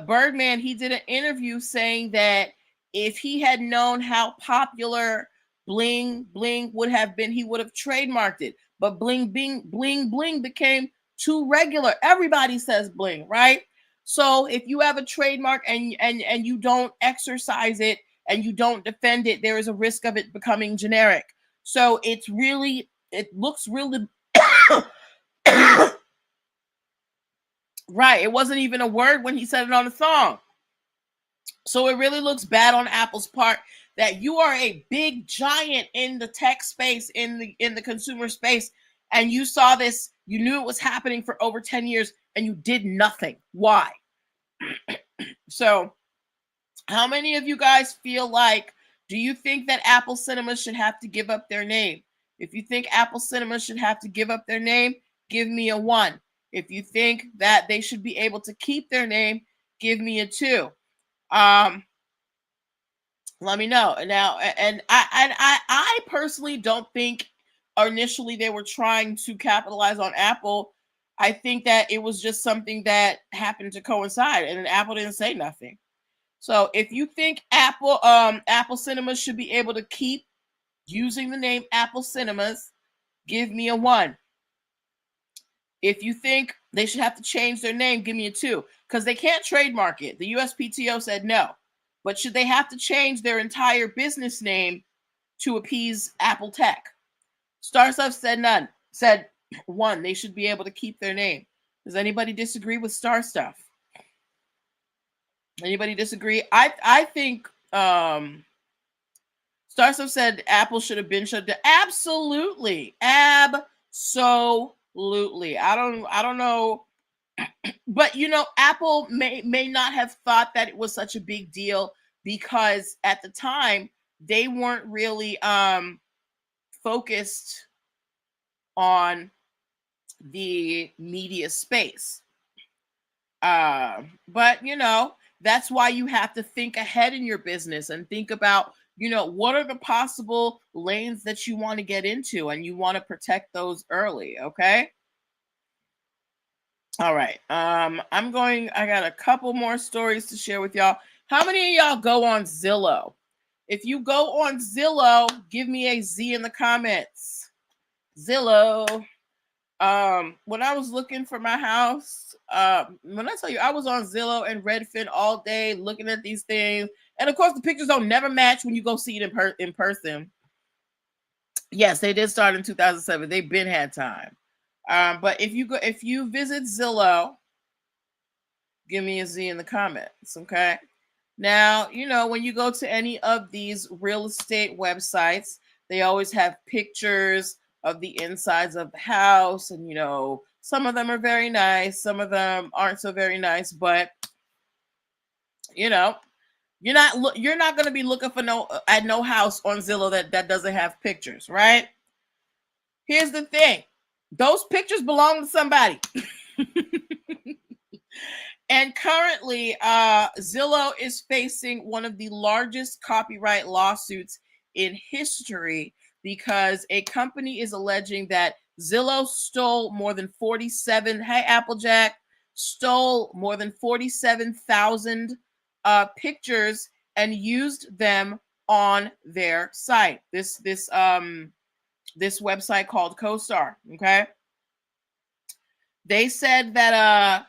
Birdman, he did an interview saying that if he had known how popular bling bling would have been, he would have trademarked it. But bling bling became too regular. Everybody says bling, right? So if you have a trademark and you don't exercise it and you don't defend it, there is a risk of it becoming generic. So it looks really right. It wasn't even a word when he said it on the song. So it really looks bad on Apple's part that you are a big giant in the tech space, in the consumer space, and you saw this, you knew it was happening for over 10 years and you did nothing. Why? So how many of you guys feel like, do you think that Apple Cinema should have to give up their name? If you think Apple Cinema should have to give up their name, give me a 1. If you think that they should be able to keep their name, give me a 2. Let me know. Now, and I personally don't think initially they were trying to capitalize on Apple. I think that it was just something that happened to coincide, and Apple didn't say nothing. So if you think Apple Cinemas should be able to keep using the name Apple Cinemas, give me a 1. If you think they should have to change their name, give me a 2, because they can't trademark it. The USPTO said no. But should they have to change their entire business name to appease Apple Tech? Star Stuff said none. Said 1. They should be able to keep their name. Does anybody disagree with Star Stuff? Anybody disagree? I think Star Stuff said Apple should have been shut down. Absolutely. Absolutely. I don't know. But Apple may not have thought that it was such a big deal because at the time they weren't really focused on the media space. But that's why you have to think ahead in your business and think about what are the possible lanes that you want to get into, and you want to protect those early. Okay. All right. I got a couple more stories to share with y'all. How many of y'all go on Zillow? If you go on Zillow, give me a Z in the comments. Zillow. When I was looking for my house, when I tell you I was on Zillow and Redfin all day looking at these things. And of course the pictures don't never match when you go see it in person. Yes, they did start in 2007. They've been had time. But if you visit Zillow, give me a Z in the comments, okay? Now, when you go to any of these real estate websites, they always have pictures of the insides of the house, and some of them are very nice, some of them aren't so very nice, but you're not going to be looking for no house on Zillow that doesn't have pictures, right? Here's the thing. Those pictures belong to somebody. And currently, Zillow is facing one of the largest copyright lawsuits in history because a company is alleging that Zillow stole more than 47, hey Applejack, stole more than 47,000 pictures and used them on their site. This website called CoStar, okay? They said that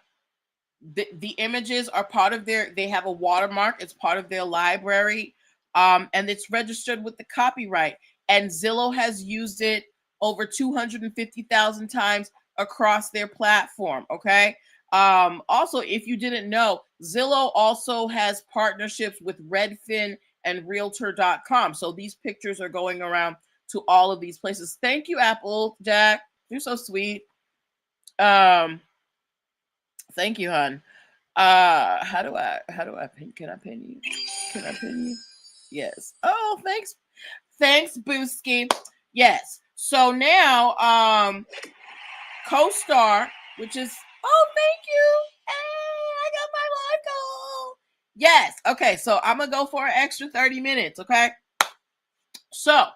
the images are part of they have a watermark. It's part of their library, and it's registered with the copyright. And Zillow has used it over 250,000 times across their platform, okay? Also, if you didn't know, Zillow also has partnerships with Redfin and Realtor.com. So these pictures are going around to all of these places. Thank you, Applejack. You're so sweet. Thank you, hon. How do I pin? Can I pin you? Can I pin you? Yes. Oh, thanks. Thanks, Booski. Yes. So now, CoStar, which is, oh, thank you. Hey, I got my live goal. Yes. Okay. So I'm going to go for an extra 30 minutes. Okay. So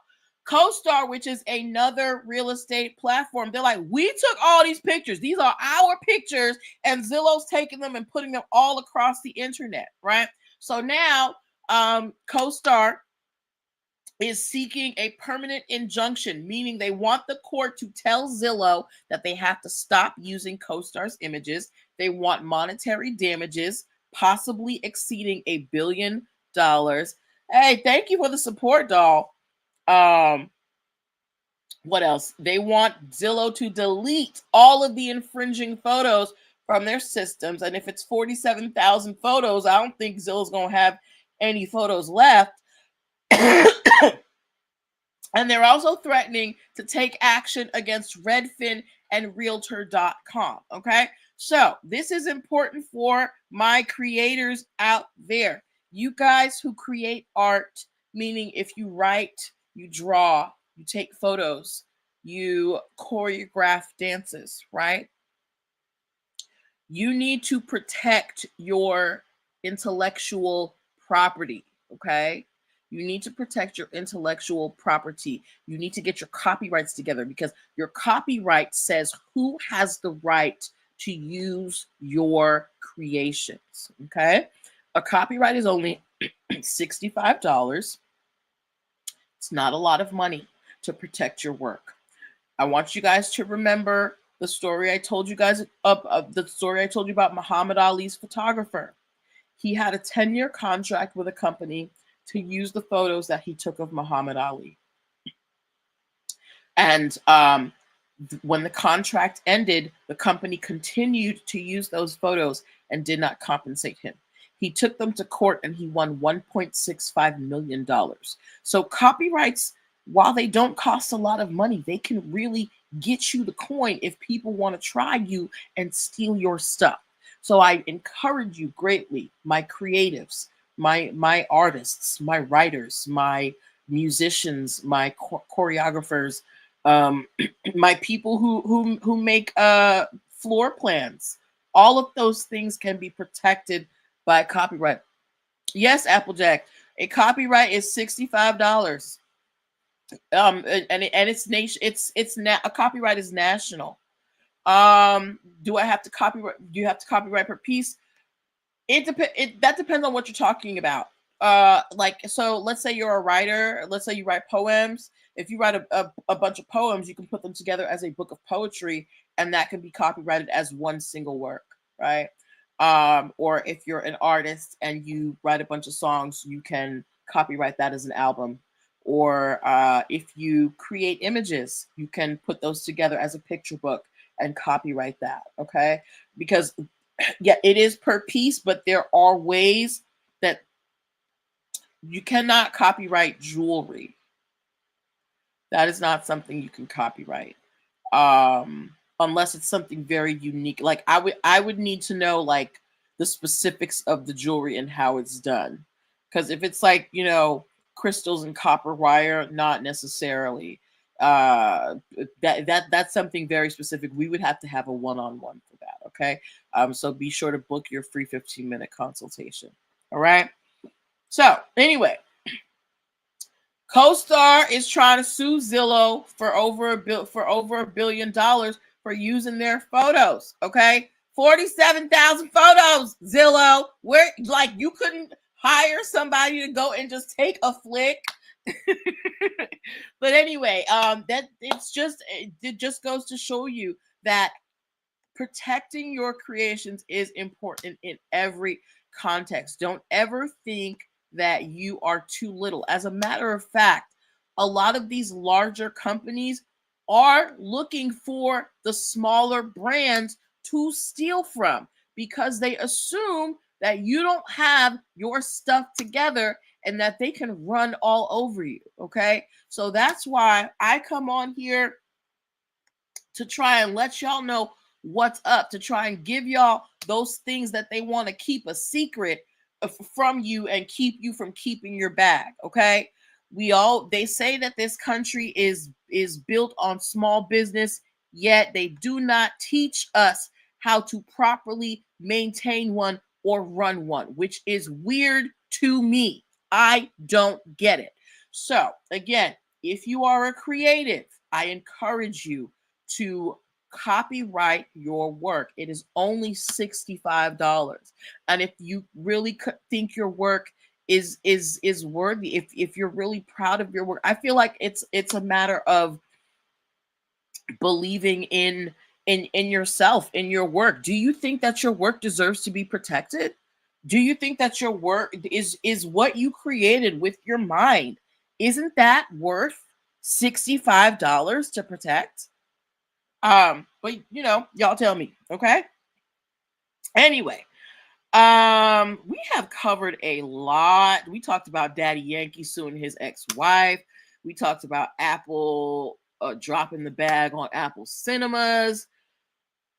CoStar, which is another real estate platform, they're like, we took all these pictures. These are our pictures, and Zillow's taking them and putting them all across the internet, right? So now CoStar is seeking a permanent injunction, meaning they want the court to tell Zillow that they have to stop using CoStar's images. They want monetary damages, possibly exceeding $1 billion. Hey, thank you for the support, doll. What else? They want Zillow to delete all of the infringing photos from their systems. And if it's 47,000 photos, I don't think Zillow's going to have any photos left. And they're also threatening to take action against Redfin and Realtor.com. Okay. So this is important for my creators out there. You guys who create art, meaning if you write, you draw, you take photos, you choreograph dances, right? You need to protect your intellectual property. Okay. You need to protect your intellectual property. You need to get your copyrights together, because your copyright says who has the right to use your creations, okay? A copyright is only $65. It's not a lot of money to protect your work. I want you guys to remember the story I told you guys the story I told you about Muhammad Ali's photographer. He had a 10-year contract with a company to use the photos that he took of Muhammad Ali. And when the contract ended, the company continued to use those photos and did not compensate him. He took them to court and he won $1.65 million. So copyrights, while they don't cost a lot of money, they can really get you the coin if people want to try you and steal your stuff. So I encourage you greatly, my creatives, my artists, my writers, my musicians, my choreographers, my people who make floor plans. All of those things can be protected by copyright. Yes, Applejack, a copyright is $65. And it's nation. A copyright is national. Do I have to copyright? Do you have to copyright per piece? That depends on what you're talking about. So let's say you're a writer. Let's say you write poems. If you write a bunch of poems, you can put them together as a book of poetry, and that can be copyrighted as one single work, right? Or if you're an artist and you write a bunch of songs, you can copyright that as an album. Or if you create images, you can put those together as a picture book and copyright that, okay? Because yeah, it is per piece, but there are ways that you cannot copyright jewelry. That is not something you can copyright, unless it's something very unique. Like I would need to know like the specifics of the jewelry and how it's done. Because if it's like, crystals and copper wire, not necessarily. That's something very specific. We would have to have a one-on-one for that. Okay. So be sure to book your free 15-minute consultation. All right. So anyway, CoStar is trying to sue Zillow for over $1 billion for using their photos. Okay. 47,000 photos, Zillow. Where like you couldn't hire somebody to go and just take a flick. But anyway, it just goes to show you that protecting your creations is important in every context. Don't ever think that you are too little. As a matter of fact, a lot of these larger companies are looking for the smaller brands to steal from, because they assume that you don't have your stuff together and that they can run all over you. Okay. So that's why I come on here to try and let y'all know what's up, to try and give y'all those things that they want to keep a secret from you and keep you from keeping your bag. Okay. They say that this country is built on small business, yet they do not teach us how to properly maintain one or run one, which is weird to me. I don't get it. So again, if you are a creative, I encourage you to copyright your work. It is only $65. And if you really think your work is worthy, if you're really proud of your work, I feel like it's a matter of believing in yourself, in your work. Do you think that your work deserves to be protected? Do you think that your work is what you created with your mind? Isn't that worth $65 to protect? But y'all tell me, okay? Anyway, we have covered a lot. We talked about Daddy Yankee suing his ex-wife. We talked about Apple dropping the bag on Apple Cinemas.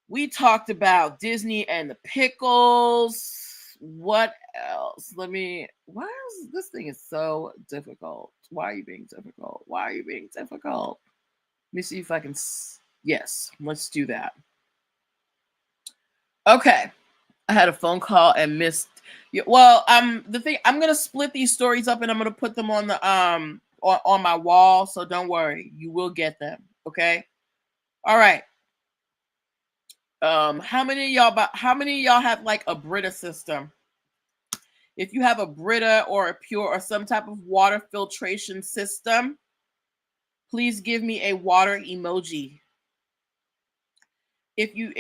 We talked about Disney and the pickles. What else? Why is this thing is so difficult? Why are you being difficult? Why are you being difficult? Let me see if I can. Yes, let's do that. Okay. I had a phone call and missed. Well, the thing, I'm gonna split these stories up and I'm gonna put them on the on my wall. So don't worry, you will get them. Okay. All right. How many of y'all have like a Brita system? If you have a Brita or a Pure or some type of water filtration system, please give me a water emoji. If you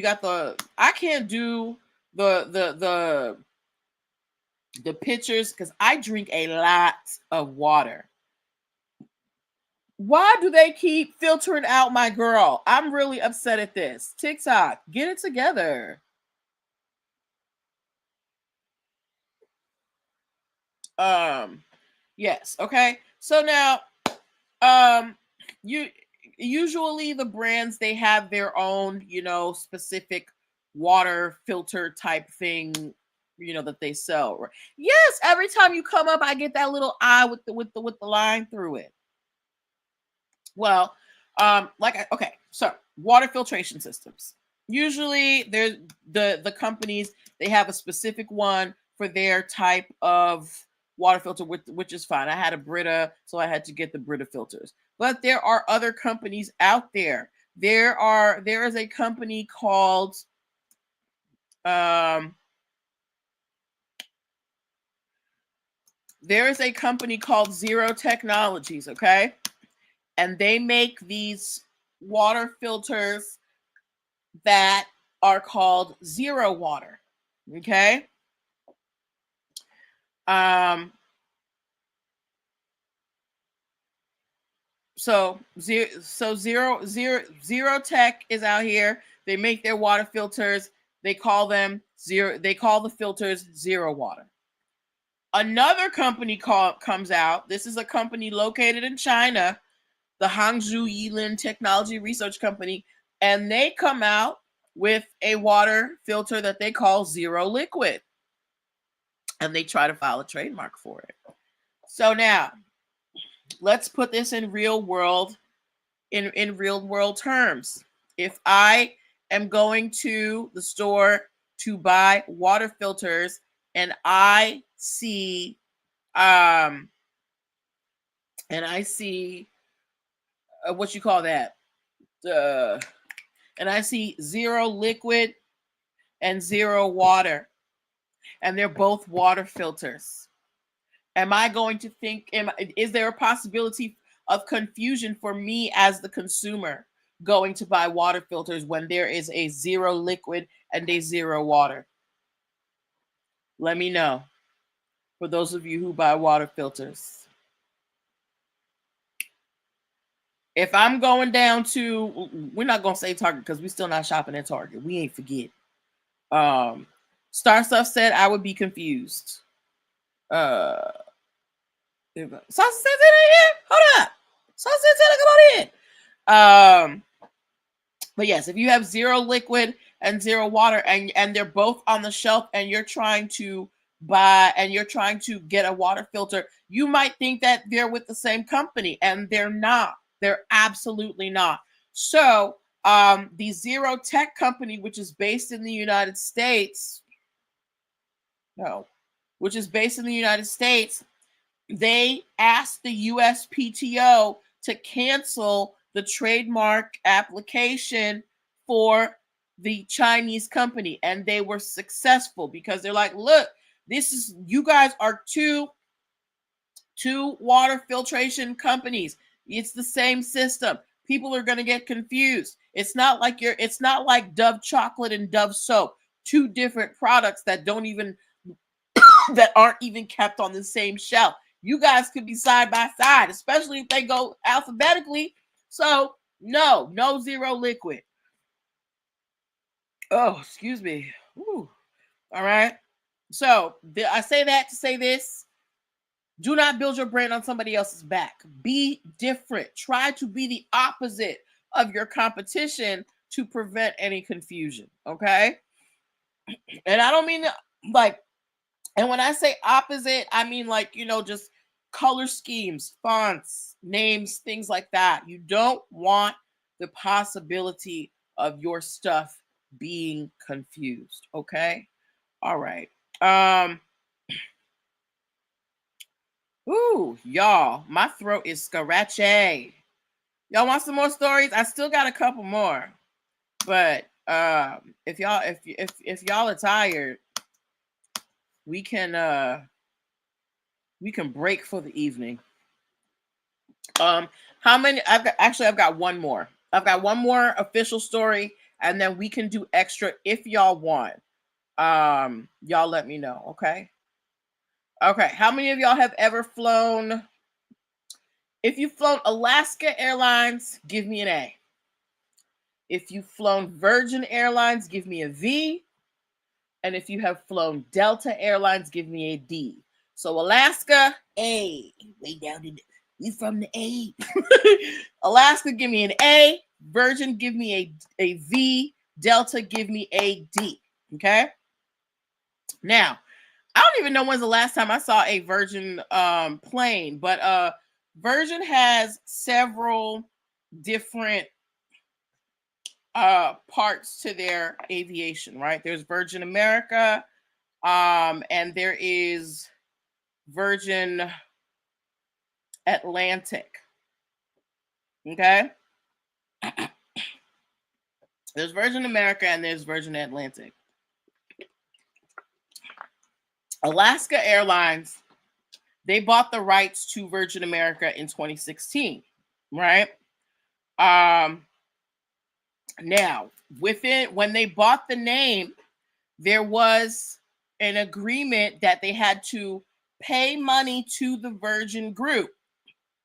got I can't do the pictures because I drink a lot of water. Why do they keep filtering out my girl? I'm really upset at this. TikTok, get it together. Yes, okay. So now, you usually the brands, they have their own, specific water filter type thing, that they sell. Yes, every time you come up, I get that little eye with the line through it. Well, okay, so water filtration systems. Usually, there's the companies, they have a specific one for their type of water filter, which is fine. I had a Brita, so I had to get the Brita filters. But there are other companies out there. There is a company called Zero Technologies, okay? And they make these water filters that are called zero water. Okay. So zero tech is out here. They make their water filters. They call them zero. They call the filters zero water. Another company comes out. This is a company located in China, the Hangzhou Yilin Technology Research Company, and they come out with a water filter that they call Zero Liquid, and they try to file a trademark for it. So now, let's put this in real world terms. If I am going to the store to buy water filters and I see what you call that, and I see Zero Liquid and Zero Water, and they're both water filters, am I going to think, is there a possibility of confusion for me as the consumer going to buy water filters when there is a Zero Liquid and a Zero Water? Let me know, for those of you who buy water filters. If I'm going down to, we're not going to say Target because we're still not shopping at Target. We ain't forget. Star Stuff said I would be confused. Sauce says it in here. Hold up. Sauce says it. Come on in. But yes, if you have Zero Liquid and Zero Water, and they're both on the shelf, and you're trying to get a water filter, you might think that they're with the same company, and they're not. They're absolutely not. So the Zero Tech company, which is based in the United States, they asked the USPTO to cancel the trademark application for the Chinese company, and they were successful because they're like, look, you guys are two water filtration companies. It's the same system. People are going to get confused. It's not like Dove chocolate and Dove soap, two different products that aren't even kept on the same shelf. You guys could be side by side, especially if they go alphabetically. So no zero liquid. Oh, excuse me. Ooh. All right. So I say that to say this. Do not build your brand on somebody else's back. Be different. Try to be the opposite of your competition to prevent any confusion. Okay. And I don't mean like, and when I say opposite, I mean like, just color schemes, fonts, names, things like that. You don't want the possibility of your stuff being confused. Okay. All right. Ooh, y'all, my throat is scratchy. Y'all want some more stories? I still got a couple more, but if y'all are tired, we can break for the evening. How many? I've got one more. I've got one more official story, and then we can do extra if y'all want. Y'all let me know, okay? Okay, how many of y'all have ever flown? If you've flown Alaska Airlines, give me an A. If you've flown Virgin Airlines, give me a V. And if you have flown Delta Airlines, give me a D. So Alaska, A. Way down in we from the A. Alaska, give me an A. Virgin, give me a V. Delta, give me a D. Okay? Now, I don't even know when's the last time I saw a Virgin plane, but Virgin has several different parts to their aviation, right? There's Virgin America, and there is Virgin Atlantic. Okay? There's Virgin America and there's Virgin Atlantic. Alaska Airlines, they bought the rights to Virgin America in 2016, right? Now, when they bought the name, there was an agreement that they had to pay money to the Virgin Group.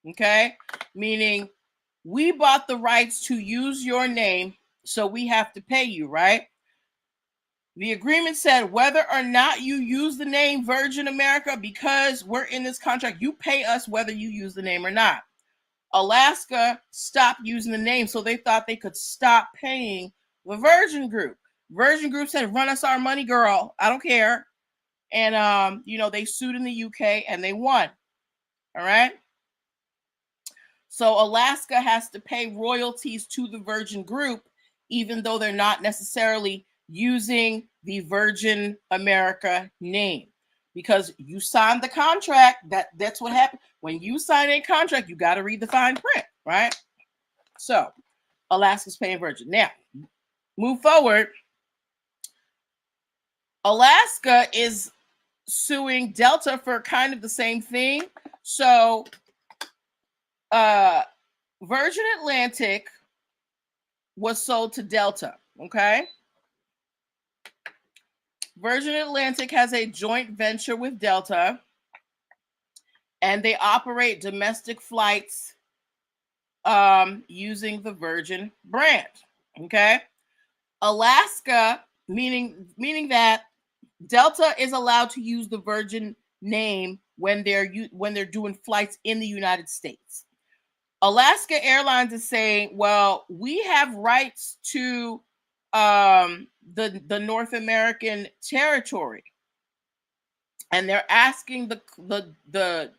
Okay? Meaning, we bought the rights to use your name, so we have to pay you, right? The agreement said whether or not you use the name Virgin America, because we're in this contract, you pay us whether you use the name or not. Alaska stopped using the name, so they thought they could stop paying the Virgin Group. Virgin Group said, run us our money, girl. I don't care. And, they sued in the UK and they won. All right. So Alaska has to pay royalties to the Virgin Group, even though they're not necessarily using the Virgin America name. Because you signed the contract, that's what happened. When you sign a contract, you got to read the fine print, right? So Alaska's paying Virgin. Now, move forward. Alaska is suing Delta for kind of the same thing. So Virgin Atlantic was sold to Delta, okay? Virgin Atlantic has a joint venture with Delta, and they operate domestic flights using the Virgin brand, okay? Alaska, meaning that Delta is allowed to use the Virgin name when they're doing flights in the United States. Alaska Airlines is saying, well, we have rights to the North American territory, and they're asking the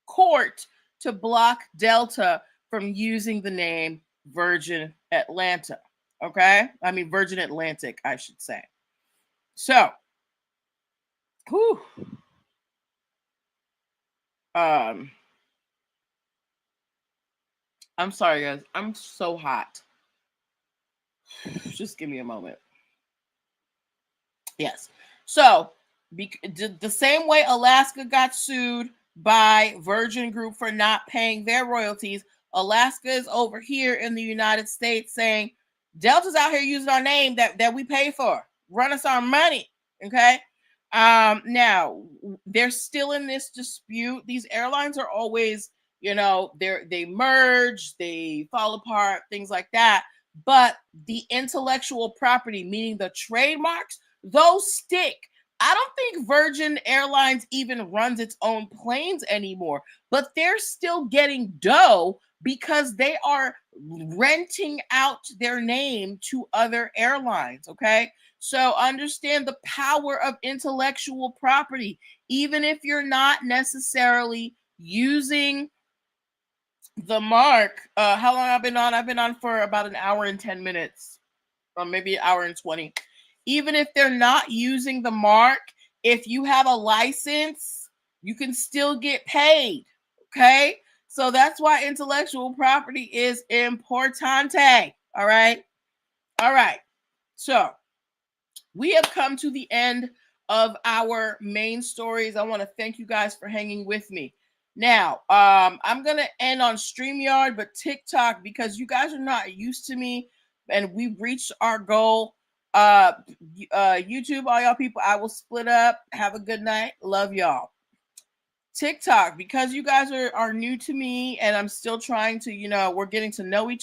court to block Delta from using the name Virgin Atlanta. Okay, I mean Virgin Atlantic, I should say. So, whew. I'm sorry, guys. I'm so hot. Just give me a moment. Yes. So, the same way Alaska got sued by Virgin Group for not paying their royalties, Alaska is over here in the United States saying Delta's out here using our name that we pay for. Run us our money. Okay. Now they're still in this dispute. These airlines are always, they merge, they fall apart, things like that. But the intellectual property, meaning the trademarks, those stick. I don't think Virgin Airlines even runs its own planes anymore, but they're still getting dough because they are renting out their name to other airlines. Okay. So understand the power of intellectual property, even if you're not necessarily using the mark. How long I've been on? I've been on for about an hour and 10 minutes, or maybe an hour and 20. Even if they're not using the mark, if you have a license, you can still get paid. Okay. So that's why intellectual property is importante. All right. All right. So we have come to the end of our main stories. I want to thank you guys for hanging with me. Now, I'm going to end on StreamYard, but TikTok, because you guys are not used to me and we've reached our goal. YouTube, all y'all people, I will split up. Have a good night. Love y'all. TikTok, because you guys are new to me and I'm still trying to, we're getting to know each